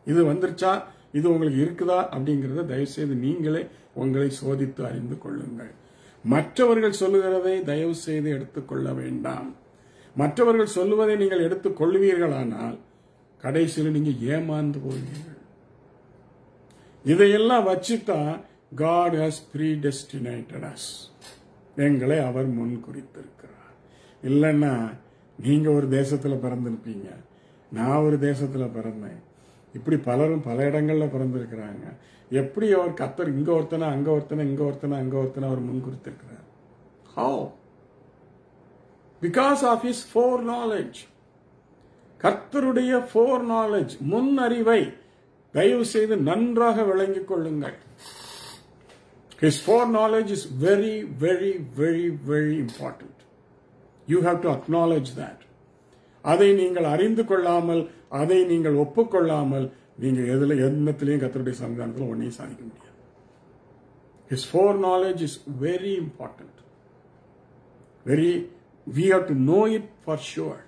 Speaker 1: இது வந்துருச்சா, இது உங்களுக்கு இருக்குதா அப்படிங்கறத தயவு செய்து நீங்களே உங்களை சோதித்து அறிந்து கொள்ளுங்கள். மற்றவர்கள் சொல்லுகிறதை தயவு செய்து எடுத்துக்கொள்ள வேண்டாம். மற்றவர்கள் சொல்லுவதை நீங்கள் எடுத்துக் கொள்வீர்களானால் கடைசியில் நீங்க ஏமாந்து போவீர்கள். இதையெல்லாம் வச்சுதான் God has predestinated us. எங்களை அவர் முன் குறித்திருக்கிறார். இல்லைன்னா நீங்க ஒரு தேசத்துல பிறந்திருப்பீங்க, நான் ஒரு தேசத்துல பிறந்தேன். இப்படி பலரும் பல இடங்கள்ல பிறந்திருக்கிறாங்க. எப்படி அவர் கர்த்தர் இங்க ஒருத்தனை அங்க ஒருத்தனை இங்க ஒருத்தனை அங்க ஒருத்தனை அவர் முன் குறித்திருக்கிறார்? How? Because of his foreknowledge. கர்த்தருடைய foreknowledge, முன் அறிவை தயவு செய்து நன்றாக விளங்கிக் கொள்ளுங்கள். His foreknowledge is very, very, very, very important. You have to acknowledge that. அதை நீங்கள் அறிந்து கொள்ளாமல், அதை நீங்கள் ஒப்புக்கொள்ளாமல், நீங்க எண்ணத்திலையும் கர்த்தருடைய சன்னிதானத்தில் ஒன்றையும் சாதிக்க முடியாது. His foreknowledge is very important. We have to know it for sure.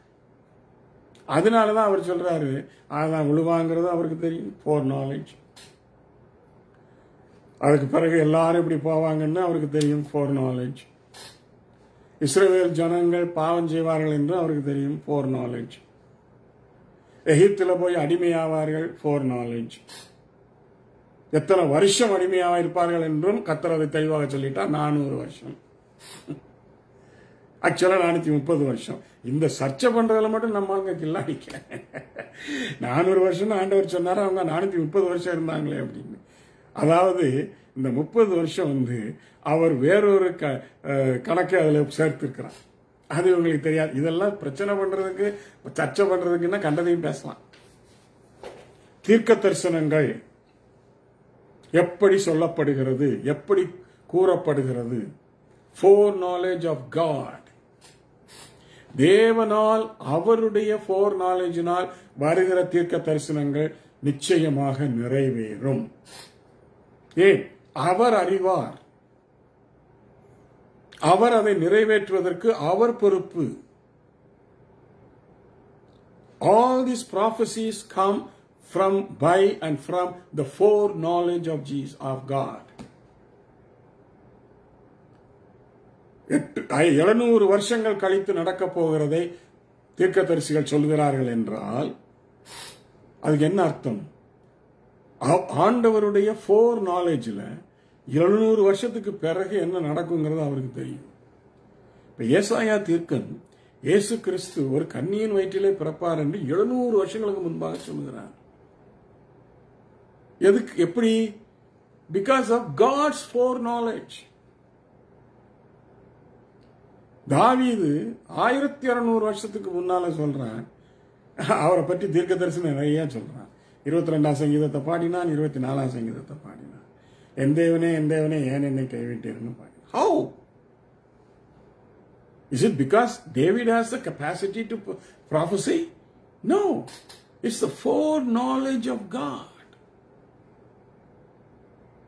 Speaker 1: அதனாலதான் அவர் சொல்றாரு, அதான் உழுவாங்கிறது அவருக்கு தெரியும், foreknowledge. அதுக்கு பிறகு எல்லாரும் இப்படி போவாங்கன்னு அவருக்கு தெரியும், foreknowledge. இஸ்ரவேல் ஜனங்கள் பாவம் செய்வார்கள் என்று அவருக்கு தெரியும், foreknowledge. எகிப்துல போய் அடிமையாவார்கள், foreknowledge. எத்தனை வருஷம் அடிமையாக இருப்பார்கள் என்றும் கர்த்தர் அதை தெளிவாக சொல்லிட்டா, 400 வருஷம். ஆக்சுவலா 430 வருஷம். இந்த சர்ச்சை பண்றதுல மட்டும் நம்ம அங்க கில்லாடிக்க 400 வருஷம் ஆண்டவர் சொன்னாரு, அவங்க 430 வருஷம் இருந்தாங்களே அப்படின்னு. அதாவது இந்த 30 வருஷம் அவர் வேறொரு கணக்கை அதுல சேர்த்திருக்கிறார். அது உங்களுக்கு தெரியாது. இதெல்லாம் பிரச்சனை பண்றதுக்கு, சர்ச்சை பண்றதுக்குன்னா கண்டதையும் பேசலாம். தீர்க்க தரிசனங்கள் எப்படி சொல்லப்படுகிறது, எப்படி கூறப்படுகிறது? foreknowledge of God. தேவனால் அவருடைய foreknowledgeனால் வருகிற தீர்க்க தரிசனங்கள் நிச்சயமாக நிறைவேறும். ஏன்? அவர் அறிவார். அவர் அதை நிறைவேற்றுவதற்கு அவர் பொறுப்பு. All these prophecies come by and from the foreknowledge of Jesus, of God. 700 வருஷங்கள் கழித்து நடக்க போகிறதை தீர்க்கதரிசிகள் சொல்கிறார்கள் என்றால் அதுக்கு என்ன அர்த்தம்? ஆண்டவருடைய foreknowledgeல 700 வருஷத்துக்கு பிறகு என்ன நடக்குங்கிறது அவருக்கு தெரியும். இப்ப ஏசாயா தீர்க்கன் இயேசு கிறிஸ்து ஒரு கன்னியின் வயிற்றிலே பிறப்பார் என்று 700 வருஷங்களுக்கு முன்பாக சொல்லுகிறார். எதுக்கு? எப்படி? because of God's foreknowledge. தாவீது 1600 வருஷத்துக்கு முன்னால சொல்றான், அவரை பற்றி தீர்க்க தரிசனம் நிறைய சொல்றான். 22ஆம் சங்கீதத்தை பாடினான், 24ஆம் சங்கீதத்தை பாடினான். என் தேவனே என் தேவனே ஏன் என்னை கைவிட்டீர்னு பாடினான். How? Is it because David has the capacity to prophesy? No. It's the foreknowledge of God.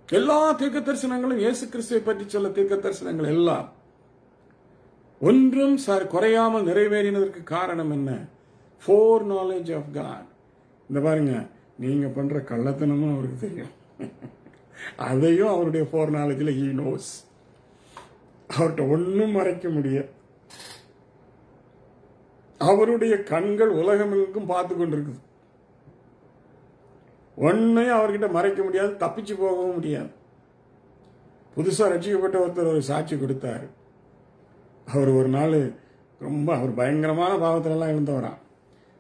Speaker 1: எல்லா தீர்க்க தரிசனங்களும் இயேசு கிறிஸ்துவை பற்றி சொல்ல தீர்க்க தரிசனங்கள் எல்லாம் ஒன்றும் குறையாமல் நிறைவேறினதற்கு காரணம் என்ன? foreknowledge of God. இந்த பாருங்க, நீங்க பண்ற கள்ளத்தனமும் அவருக்கு தெரியும். அதையும் அவருடைய foreknowledgeல he knows. அவர்கிட்ட ஒன்னும் மறைக்க முடியாது. அவருடைய கண்கள் உலகமெங்கும் பார்த்து கொண்டிருக்குது. ஒன்னையும் அவர்கிட்ட மறைக்க முடியாது, தப்பிச்சு போகவும் முடியாது. புதுசா ரட்சிக்கப்பட்ட ஒருத்தர் ஒரு சாட்சி கொடுத்தாரு. அவர் ஒரு நாள் அவர் பயங்கரமான பாவத்துல எல்லாம் இருந்தவரான்.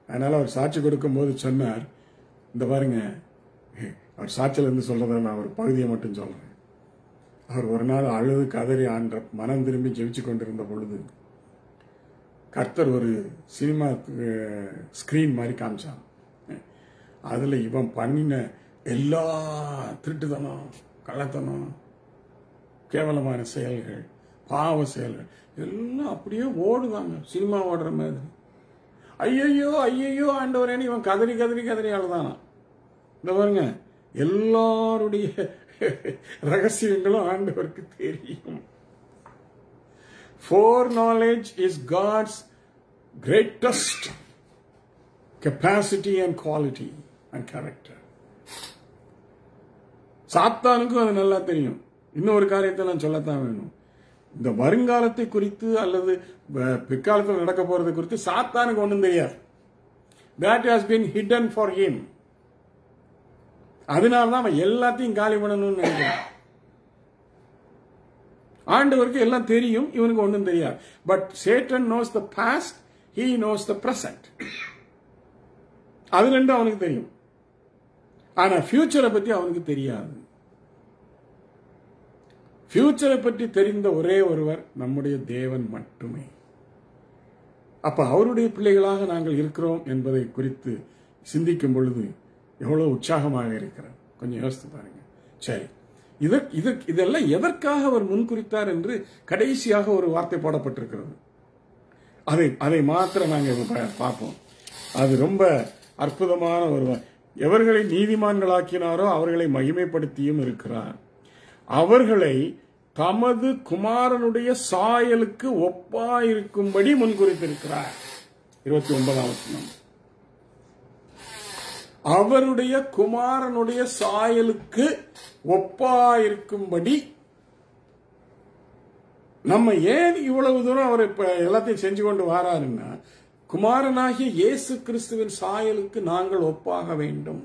Speaker 1: அதனால அவர் சாட்சி கொடுக்கும் போது சொன்னார், இந்த பாருங்க, அவர் சாட்சியில இருந்து சொல்றத நான் ஒரு பகுதியை மட்டும் சொல்றேன். அவர் ஒரு நாள் அழுது கதறி ஆண்ட மனம் திரும்பி ஜெபிச்சு கொண்டிருந்த பொழுது கர்த்தர் ஒரு சினிமா ஸ்கிரீன் மாதிரி காமிச்சான். அதுல இவன் பண்ணின எல்லா திருட்டுத்தனம், கள்ளத்தனம், கேவலமான செயல்கள், பாவ செயல்கள் எல்லாம் அப்படியே ஓடுதாங்க, சினிமா ஓடுற மாதிரி. ஐயையோ ஐயையோ ஆண்டவரேன்னு இவன் கதறி கதறி கதறி அழுதானா. இந்த பாருங்க, எல்லாருடைய ரகசியங்களும் ஆண்டவருக்கு தெரியும். Foreknowledge is God's greatest capacity and quality and character. சாத்தானுக்கும் அது நல்லா தெரியும். இன்னொரு காரியத்தை நான் சொல்லத்தான் வேணும். இந்த வருங்காலத்தை குறித்து அல்லது பிற்காலத்தில் நடக்க போறது குறித்து சாத்தானுக்கு ஒன்றும் தெரியாது. That has been hidden for him. அதனால்தான் அவன் எல்லாத்தையும் காலி பண்ணணும்னு நினைக்கிறான். ஆண்டவருக்கு எல்லாம் தெரியும், இவனுக்கு ஒன்றும் தெரியாது. But Satan knows the past, he knows the present. அது ரெண்டும் அவனுக்கு தெரியும். ஆனா ஃபியூச்சரை பத்தி அவனுக்கு தெரியாது. ஃபியூச்சரை பற்றி தெரிந்த ஒரே ஒருவர் நம்முடைய தேவன் மட்டுமே. அப்ப அவருடைய பிள்ளைகளாக நாங்கள் இருக்கிறோம் என்பதை குறித்து சிந்திக்கும் பொழுது எவ்வளவு உற்சாகமாக இருக்கிறார். கொஞ்சம் யோசித்து பாருங்க. சரி, இதெல்லாம் எதற்காக அவர் முன்குறித்தார் என்று கடைசியாக ஒரு வார்த்தை போடப்பட்டிருக்கிறது. அதை மாத்திரம் நாங்கள் பார்ப்போம். அது ரொம்ப அற்புதமான ஒரு, எவர்களை நீதிமான்களாக்கினாரோ அவர்களை மகிமைப்படுத்தியும் இருக்கிறார், அவர்களை தமது குமாரனுடைய சாயலுக்கு ஒப்பாயிருக்கும்படி முன்குறித்திருக்கிறார். 29ஆம் வசனம். அவருடைய குமாரனுடைய சாயலுக்கு ஒப்பாயிருக்கும்படி. நம்ம ஏன் இவ்வளவு தூரம் அவர் எல்லாத்தையும் செஞ்சு கொண்டு வராருன்னா, குமாரனாகிய இயேசு கிறிஸ்துவின் சாயலுக்கு நாங்கள் ஒப்பாக வேண்டும்.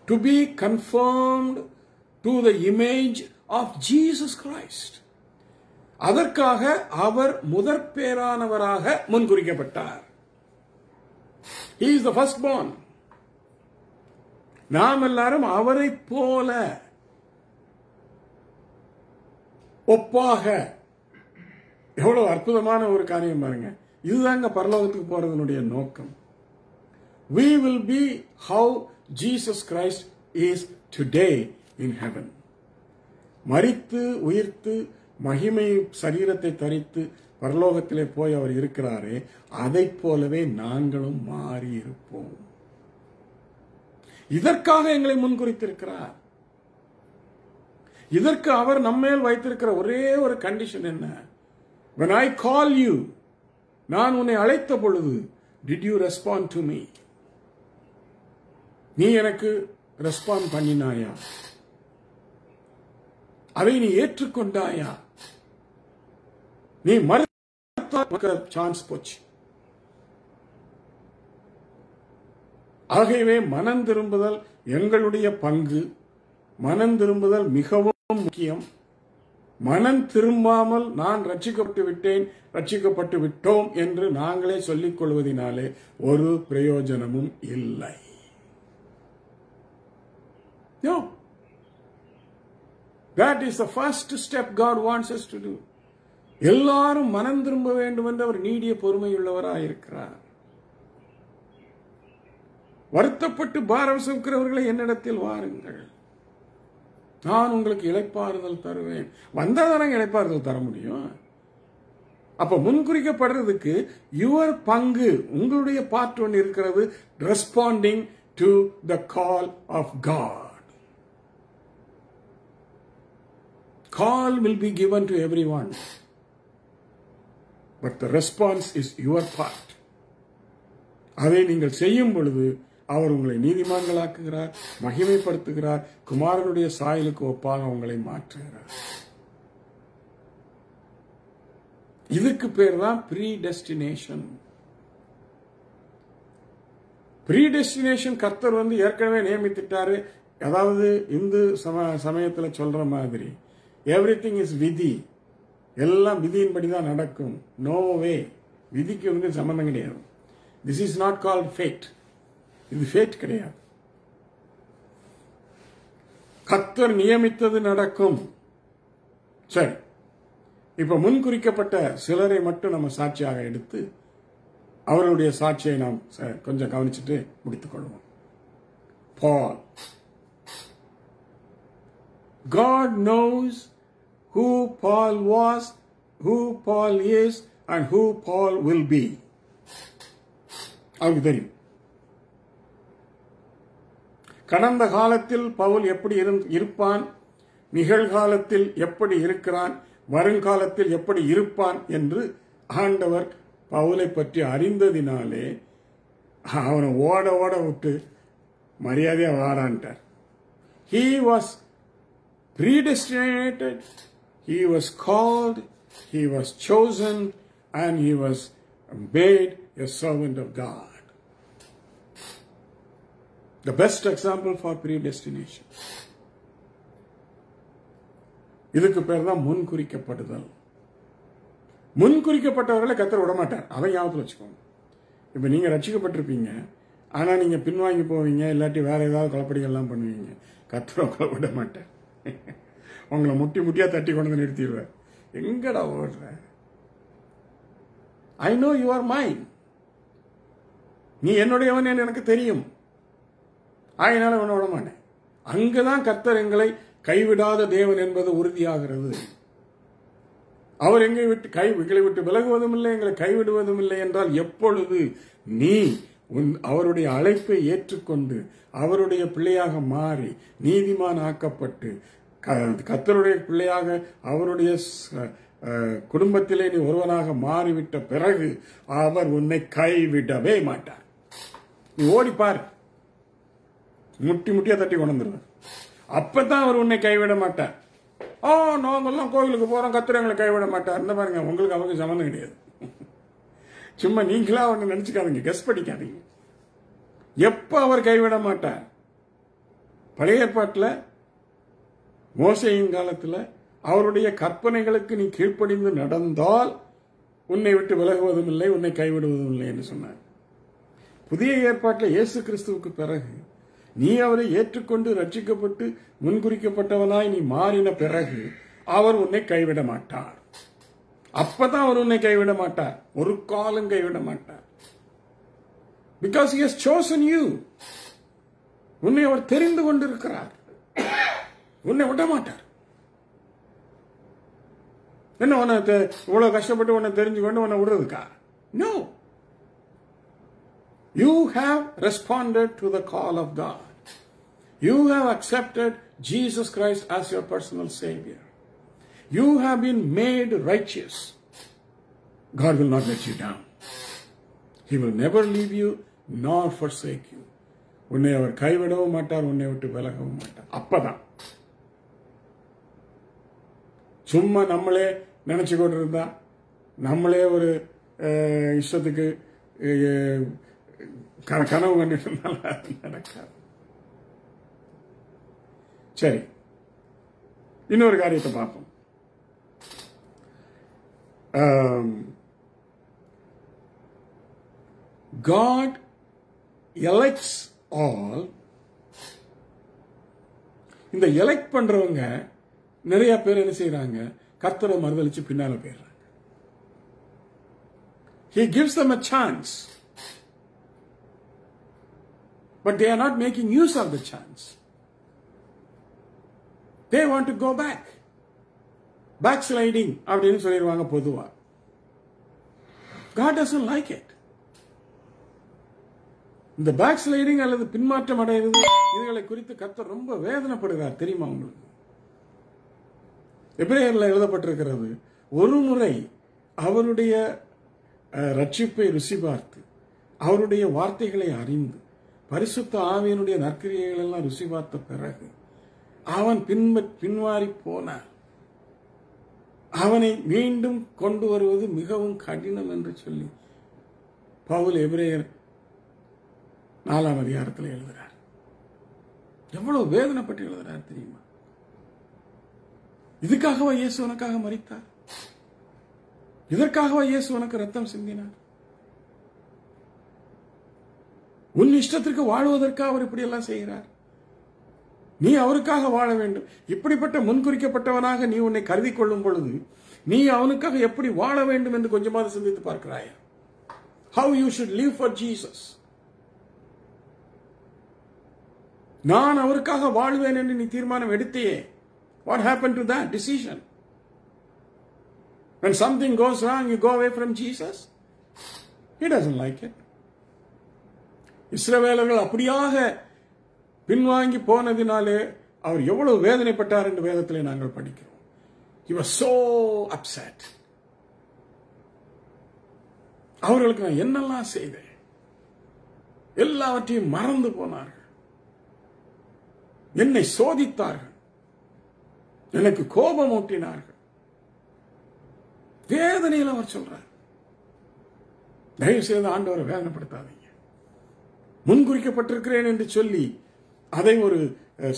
Speaker 1: To be conformed to the image of Jesus Christ. அதற்காக அவர் முதற்பேரானவராக முன்குறிக்கப்பட்டார். He is the firstborn. நாம் எல்லாரும் அவரை போல ஒப்பாக. எவ்வளவு அற்புதமான ஒரு காரியம் பாருங்க. இதுதாங்க பரலோகத்துக்கு போறதனுடைய நோக்கம். We will be how Jesus Christ is today in heaven. மரித்து உயிர்த்து மகிமை சரீரத்தை தரித்து பரலோகத்திலே போய் அவர் இருக்கிறாரே, அதை போலவே நாங்களும் மாறி இருப்போம். இதற்காக எங்களை முன்குறித்திருக்கிறார். இதற்கு அவர் நம்மேல் வைத்திருக்கிற ஒரே ஒரு கண்டிஷன் என்ன? When I call you, நான் உன்னை அழைத்த பொழுது, did you respond to me? நீ எனக்கு ரெஸ்பாண்ட் பண்ணினாயா? அதை நீ ஏற்றுக்கொண்டாயா? நீ மறுத்த சான்ஸ் போச்சு. ஆகவே மனம் திரும்புதல் எங்களுடைய பங்கு. மனம் திரும்புதல் மிகவும் முக்கியம். மனம் திரும்பாமல் நான் ரட்சிக்கப்பட்டு விட்டேன், ரட்சிக்கப்பட்டு விட்டோம் என்று நாங்களே சொல்லிக் கொள்வதனாலே ஒரு பிரயோஜனமும் இல்லை. That is the first step God wants us to do. எல்லாரும் மனம் திரும்ப வேண்டும் என்று அவர் நீடிய பொறுமையுள்ளவராயிருக்கிறார். வருத்தப்பட்டு பாரம் சுமக்கிறவர்களை என்னிடத்தில் வாருங்கள், நான் உங்களுக்கு இளைப்பாறுதல் தருவேன். வந்தாதான் இளைப்பாறுதல் தர முடியும். அப்ப முன்குறிக்கப்படுறதுக்கு யுவர் பங்கு, உங்களுடைய பார்ட் ஒன்று இருக்கிறது. Responding to the call of God. Call will be given to everyone, but the response is your part. அதை நீங்கள் செய்யும் பொழுது அவர் உங்களை நீதிமான்களாக்குகிறார், மகிமைப்படுத்துகிறார், குமாரனுடைய சாயலுக்கு ஒப்பாக உங்களை மாற்றுகிறார். இதுக்கு பேர் தான் ப்ரீடெஸ்டினேஷன். ப்ரீடெஸ்டினேஷன் கர்த்தர் ஏற்கனவே நியமித்துட்டாரு. அதாவது இந்து சமயத்தில் சொல்ற மாதிரி எவ்ரிதிங் இஸ் விதி, எல்லாம் விதியின்படி தான் நடக்கும். நோ வே, விதிக்கு சம்பந்தம் கிடையாது. This is not called fate. இது ஃபேட் கிடையாது. கர்த்தர் நியமித்தது நடக்கும். சரி, இப்ப முன்குறிக்கப்பட்ட சிலரை மட்டும் நம்ம சாட்சியாக எடுத்து அவருடைய சாட்சியை நாம் கொஞ்சம் கவனிச்சுட்டு முடித்துக் கொள்வோம். Paul. God knows who Paul was, who Paul is, and who Paul will be. அவருக்கு தெரியும். கடந்த காலத்தில் பவுல் எப்படி இருப்பான், நிகழ்காலத்தில் எப்படி இருக்கிறான், வருங்காலத்தில் எப்படி இருப்பான் என்று ஆண்டவர் பவுலை பற்றி அறிந்ததினாலே அவனை ஓட ஓட விட்டு மரியாதையா வாடான்ட்டார். He was predestinated, he was called, he was chosen, and he was made a servant of God. The best example for predestination. இதுக்கு பேர் தான் முன்குறிக்கப்படுதல். முன்குறிக்கப்பட்டவர்களை கர்த்தர் விட மாட்டார். அதை ஞாபகத்தில் வச்சுக்கோங்க. இப்ப நீங்க ரட்சிக்கப்பட்டிருப்பீங்க, ஆனா நீங்க பின்வாங்கி போவீங்க, இல்லாட்டி வேற ஏதாவது குழப்படிகள்லாம் பண்ணுவீங்க. கர்த்தர் உங்களை விட மாட்டார். உங்களை முட்டி முட்டியா தட்டி கொண்டு நிறுத்திடுவார். எங்கடா ஓடுற? ஐ நோ யூ ஆர் மைன். நீ என்னுடையவன் என்று எனக்கு தெரியும், அதனால உன்னை விட மாட்டேன். அங்குதான் கர்த்தர் எங்களை கைவிடாத தேவன் என்பது உறுதியாகிறது. அவர் எங்களை விட்டு விலகுவதும் இல்லை, எங்களை கைவிடுவதும் இல்லை. என்றால் எப்பொழுது நீ அவருடைய அழைப்பை ஏற்றுக்கொண்டு அவருடைய பிள்ளையாக மாறி நீதிமான் ஆக்கப்பட்டு கர்த்தருடைய பிள்ளையாக அவருடைய குடும்பத்திலே நீ ஒருவனாக மாறிவிட்ட பிறகு அவர் உன்னை கைவிடவே மாட்டார். நீ ஓடிப்பார், முட்டி முட்டியா தட்டி கொண்டு வந்துருவார். அப்பதான் அவர் உன்னை கைவிட மாட்டார். நாங்கெல்லாம் கோவிலுக்கு போறோம், கர்த்தர் எங்களை கைவிட மாட்டார். இந்த பாருங்க, உங்களுக்கு அவருக்கு சம்மந்தம் கிடையாது. சும்மா நீங்களா ஒண்ணு நினைச்சுக்காதீங்க, கெஸ் படிக்காதீங்க. எப்ப அவர் கைவிட மாட்டார்? பழைய ஏற்பாட்டில் மோசேயின் காலத்தில் அவருடைய கற்பனைகளுக்கு நீ கீழ்ப்படிந்து நடந்தால் உன்னை விட்டு விலகுவதும் இல்லை, உன்னை கைவிடுவதும் இல்லை என்று சொன்னார். புதிய ஏற்பாட்டில் இயேசு கிறிஸ்துவுக்கு பிறகு நீ அவரை ஏற்றுக்கொண்டு ரட்சிக்கப்பட்டு முன்குறிக்கப்பட்டவனாய் நீ மாறின பிறகு அவர் உன்னை கைவிட மாட்டார். அப்பதான் அவர் உன்னை கைவிட மாட்டார், ஒரு காலம் கைவிட மாட்டார். Because he has chosen you. உன்னை அவர் தெரிந்து கொண்டிருக்கிறார், உன்னை விட மாட்டார். என்ன உன்னை இவ்வளவு கஷ்டப்பட்டு உன்னை தெரிஞ்சுக்கொண்டு உன்னை விடுறதுக்கா? No. You have responded to the call of God. You have accepted Jesus Christ as your personal Savior. You have been made righteous. God will not let you down. He will never leave you nor forsake you. உன்னை அவர் கைவிடவும் மாட்டார், உன்னை விட்டு விலகவும் மாட்டார். அப்பதான் சும்மா நம்மளே நினைச்சு கொண்டு இருந்தா, நம்மளே ஒரு இஷ்டத்துக்கு கனவு கண்டுட்டு இருந்தாலும் நடக்காது. சரி, இன்னொரு காரியத்தை பார்ப்போம். God elects all. இந்த எலெக்ட் பண்றவங்க நிறைய பேர் என்ன செய்யறாங்க, கர்த்தரை மறுதலிச்சு பின்னால போயிடுறாங்க. He gives them a chance, but they are not making use of the chance. They want to go back. Backsliding அப்படின்னு சொல்லிடுவாங்க பொதுவா. God doesn't like it. இந்த பேக்ஸ்லைடிங் அல்லது பின்மாற்றம் அடைவது இதுகளை குறித்து கர்த்தர் ரொம்ப வேதனைப்படுகிறார். தெரியுமா உங்களுக்கு? எபிரேயர்ல எழுதப்பட்டிருக்கிறது, ஒரு முறை அவருடைய ரட்சிப்பை ருசி பார்த்து அவருடைய வார்த்தைகளை அறிந்து பரிசுத்த ஆவியினுடைய நற்கிரியைகள் எல்லாம் ருசி பார்த்த பிறகு அவன் பின்வாரி போனார். அவனை மீண்டும் கொண்டு வருவது மிகவும் கடினம் என்று சொல்லி பவுல் எபிரேயர் 4ஆம் அதிகாரத்தில் எழுதுகிறார். எவ்வளவு வேதனைப்பட்டு எழுதுகிறார் தெரியுமா? இதுக்காகவா இயேசு உனக்காக மரித்தார்? இதற்காகவா இயேசு உனக்கு ரத்தம் சிந்தினார்? உன் இஷ்டத்திற்கு வாழ்வதற்காக அவர் இப்படி எல்லாம் செய்கிறார். நீ அவருக்காக வாழ வேண்டும். இப்படிப்பட்ட முன்குறிக்கப்பட்டவனாக நீ உன்னை கருதி கொள்ளும் பொழுது நீ அவனுக்காக எப்படி வாழ வேண்டும் என்று கொஞ்சமாவது சிந்தித்து பார்க்கிறாயா? How you should live for Jesus. நான் அவருக்காக வாழ்வேன் என்று நீ தீர்மானம் எடுத்தையே. What happened to that decision? When something goes wrong, you go away from Jesus. He doesn't like it. இஸ்ரவேலர்கள் அப்படியாக பின்வாங்கி போனதினாலே அவர் எவ்வளவு வேதனைப்பட்டார் என்று வேதத்திலே நாங்கள் படிக்கிறோம். He was so upset. அவர்களுக்கு நான் என்னெல்லாம் செய்தேன் எல்லாவற்றையும் மறந்து போனார்கள். என்னை சோதித்தார்கள், எனக்கு கோபம் ஊட்டினார்கள். வேதனையில் அவர் சொல்றார், தயவு செய்து ஆண்டவரை வேதனைப்படுத்தாதீங்க. முன்குறிக்கப்பட்டிருக்கிறேன் என்று சொல்லி அதை ஒரு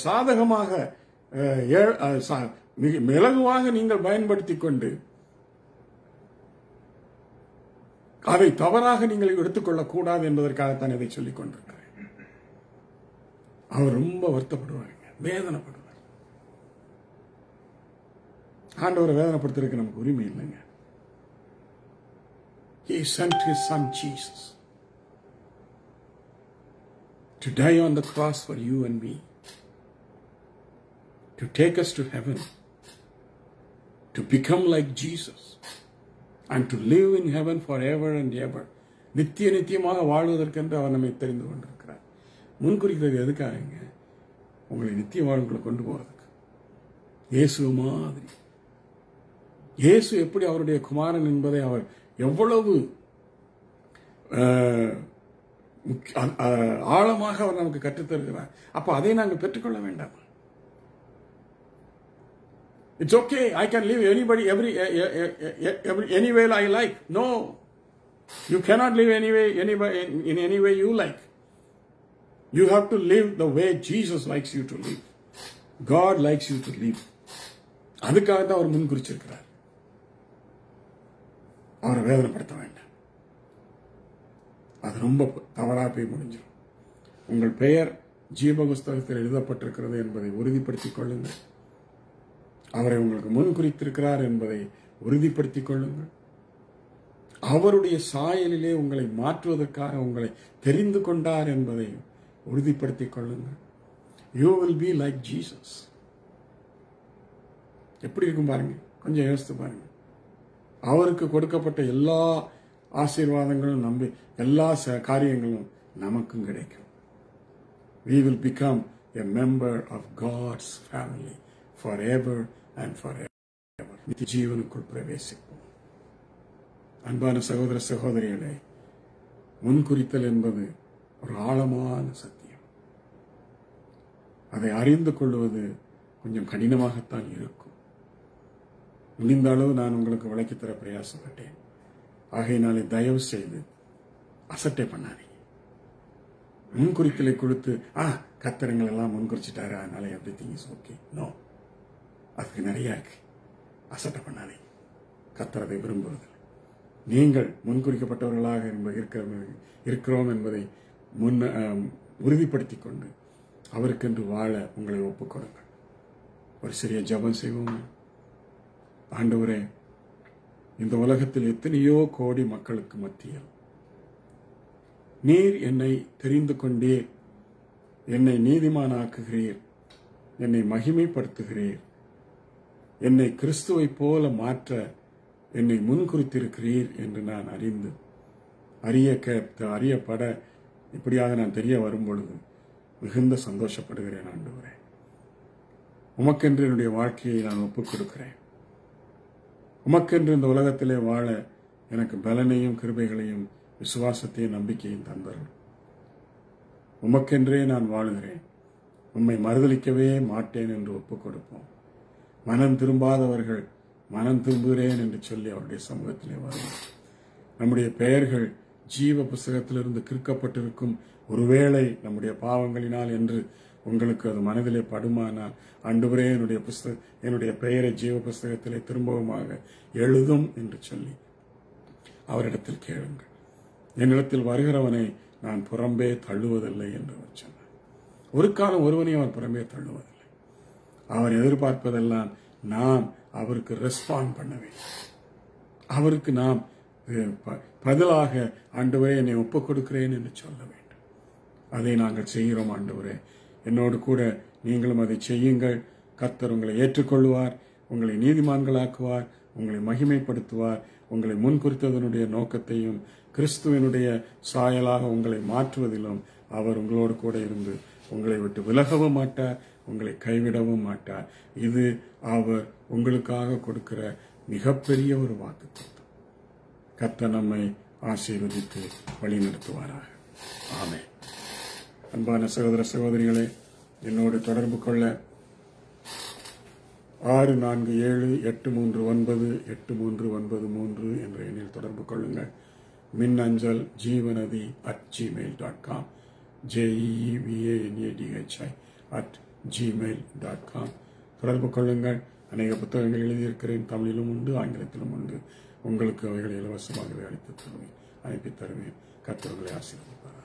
Speaker 1: சாதகமாக மிளகுவாக நீங்கள் பயன்படுத்திக் கொண்டு அதை தவறாக நீங்கள் எடுத்துக்கொள்ளக் கூடாது என்பதற்காகத்தான் இதை சொல்லிக் கொண்டிருக்கிறேன். அவர் ரொம்ப வருத்தப்படுவாங்க, வேதனைப்படுவார். ஆண்டவரை வேதனைப்படுத்துறதுக்கு நமக்கு உரிமை இல்லைங்க. He sent his son Jesus to die on the cross for you and me, to take us to heaven, to become like Jesus, and to live in heaven forever and ever. நித்திய நித்தியமாக வாழ்வதற்கென்று அவர் நம்மை தெரிந்து கொண்டிருக்கிறார். முன்குறிக்கிறது எதுக்காக? உங்களை நித்திய வாழ்வுகளை கொண்டு போறதுக்கு. இயேசு மாதிரி, இயேசு எப்படி அவருடைய குமாரன் என்பதை அவர் எவ்வளவு ஆழமாக அவர் நமக்கு கற்றுத்தருகிறார். அப்ப அதை நாங்கள் பெற்றுக்கொள்ள வேண்டாம். It's okay, I can live anybody any way I like. No, you cannot live in any way you like. You have to live the way Jesus likes you to live. God likes you to live. அதுக்காக தான் அவர் முன் குறிச்சிருக்கிறார். அவரை வேதனைப்படுத்த வேண்டாம். அது ரொம்ப தவறா போய் முடிஞ்சிடும். உங்கள் பெயர் ஜீவ புஸ்தகத்தில் எழுதப்பட்டிருக்கிறது என்பதை உறுதிப்படுத்திக் கொள்ளுங்கள். அவரை உங்களுக்கு முன் குறித்திருக்கிறார் என்பதை உறுதிப்படுத்திக் கொள்ளுங்கள். அவருடைய சாயலிலே உங்களை மாற்றுவதற்காக உங்களை தெரிந்து கொண்டார் என்பதை உறுதிப்படுத்திக் கொள்ளுங்கள். You will be like Jesus. எப்படி இருக்கும் பாருங்க, கொஞ்சம் யோசித்து பாருங்க. அவருக்கு கொடுக்கப்பட்ட எல்லா ஆசீர்வாதங்களும் நம்பி எல்லா காரியங்களும் நமக்கும் கிடைக்கும். We will become a member of God's family forever and forever. நித்திய ஜீவனுக்குள் பிரவேசிப்போம். அன்பான சகோதர சகோதரிகளே, முன்குறித்தல் என்பது ஒரு ஆழமான சத்தியம். அதை அறிந்து கொள்வது கொஞ்சம் கடினமாகத்தான் இருக்கும். முடிந்த அளவு நான் உங்களுக்கு விளக்கித்தர பிரயாசப்பட்டேன். ஆகையினாலே தயவு செய்து அசட்டை பண்ணாதீங்க. முன்குறித்தலை கொடுத்து கர்த்தரங்கள் எல்லாம் முன்குறிச்சிட்டாரு அதனால எவ்ரிதிங் இஸ் ஓகே. நோ, அதுக்கு நிறைய இருக்கு. அசட்டை பண்ணாதீங்க. கர்த்தர் அதை விரும்புவதில்லை. நீங்கள் முன்குறிக்கப்பட்டவர்களாக இருக்கிறோம் என்பதை உறுதிப்படுத்திக் கொண்டு அவருக்கென்று வாழ உங்களை ஒப்புக்கொடுங்கள். ஒரு சிறிய ஜெபம் செய்வோம். ஆண்டவரே, இந்த உலகத்தில் எத்தனையோ கோடி மக்களுக்கு மத்தியில் நீர் என்னை தெரிந்து கொண்டீர், என்னை நீதிமானாக்குகிறீர், என்னை மகிமைப்படுத்துகிறீர், என்னை கிறிஸ்துவை போல மாற்ற என்னை முன்குறித்திருக்கிறீர் என்று நான் அறியப்பட இப்படியாக நான் தெரிய வரும் பொழுது மிகுந்த சந்தோஷப்படுகிறேன். ஆண்டவரே, உமக்கென்று என்னுடைய வாழ்க்கையை நான் ஒப்புக் கொடுக்கிறேன். உமக்கென்று இந்த உலகத்திலே வாழ எனக்கு பலனையும் கிருபைகளையும் விசுவாசத்தையும் நம்பிக்கையும் தந்தரும். உமக்கென்றே நான் வாழுகிறேன், உம்மை மறுதலிக்கவே மாட்டேன் என்று ஒப்புக் கொடுப்போம். மனம் திரும்பாதவர்கள் மனம் திரும்புகிறேன் என்று சொல்லி அவருடைய சமூகத்திலே வரும். நம்முடைய பெயர்கள் ஜீவ புஸ்தகத்திலிருந்து கிறுக்கப்பட்டிருக்கும். ஒருவேளை நம்முடைய பாவங்களினால் என்று உங்களுக்கு அது மனதிலே படுமானால், ஆண்டவரே, என்னுடைய பெயரை ஜீவ புஸ்தகத்திலே திரும்பவுமாக எழுதும் என்று சொல்லி அவரிடத்தில் கேளுங்கள். என்னிடத்தில் வருகிறவனை நான் புறம்பே தள்ளுவதில்லை என்று அவர் சொன்னார். ஒரு காலம் ஒருவனையும் அவர் புறம்பே தள்ளுவதில்லை. அவர் எதிர்பார்ப்பதெல்லாம் நாம் அவருக்கு ரெஸ்பாண்ட் பண்ண வேண்டும். அவருக்கு நாம் பதிலாக, ஆண்டவரே, என்னை ஒப்புக் கொடுக்கிறேன் என்று சொல்ல வேண்டும். அதை நாங்கள் செய்கிறோம். ஆண்டவரே, என்னோடு கூட நீங்களும் அதை செய்யுங்கள். கர்த்தர் உங்களை ஏற்றுக்கொள்வார், உங்களை நீதிமான்களாக்குவார், உங்களை மகிமைப்படுத்துவார். உங்களை முன்குறித்ததனுடைய நோக்கத்தையும் கிறிஸ்துவனுடைய சாயலாக உங்களை மாற்றுவதிலும் அவர் உங்களோடு கூட இருந்து உங்களை விட்டு விலகவும் மாட்டார், உங்களை கைவிடவும் மாட்டார். இது அவர் உங்களுக்காக கொடுக்கிற மிகப்பெரிய ஒரு வாக்குத்தத்தம். கர்த்தர் நம்மை ஆசீர்வதித்து வழி நடத்துவாராக. ஆமென். அன்பான சகோதர சகோதரிகளே, என்னோடு தொடர்பு கொள்ள 6478398393 என்ற எண்ணில் தொடர்பு கொள்ளுங்கள். மின்னஞ்சல் jeevanadi@gmail.com, jeevanadi@gmail.com தொடர்பு கொள்ளுங்கள். அநேக புத்தகங்கள் எழுதியிருக்கிறேன். தமிழிலும் உண்டு, ஆங்கிலத்திலும் உண்டு. உங்களுக்கு அவைகளை இலவசமாகவே அனுப்பி தருவேன். கர்த்தர் உங்களை ஆசீர்வதிப்பார்.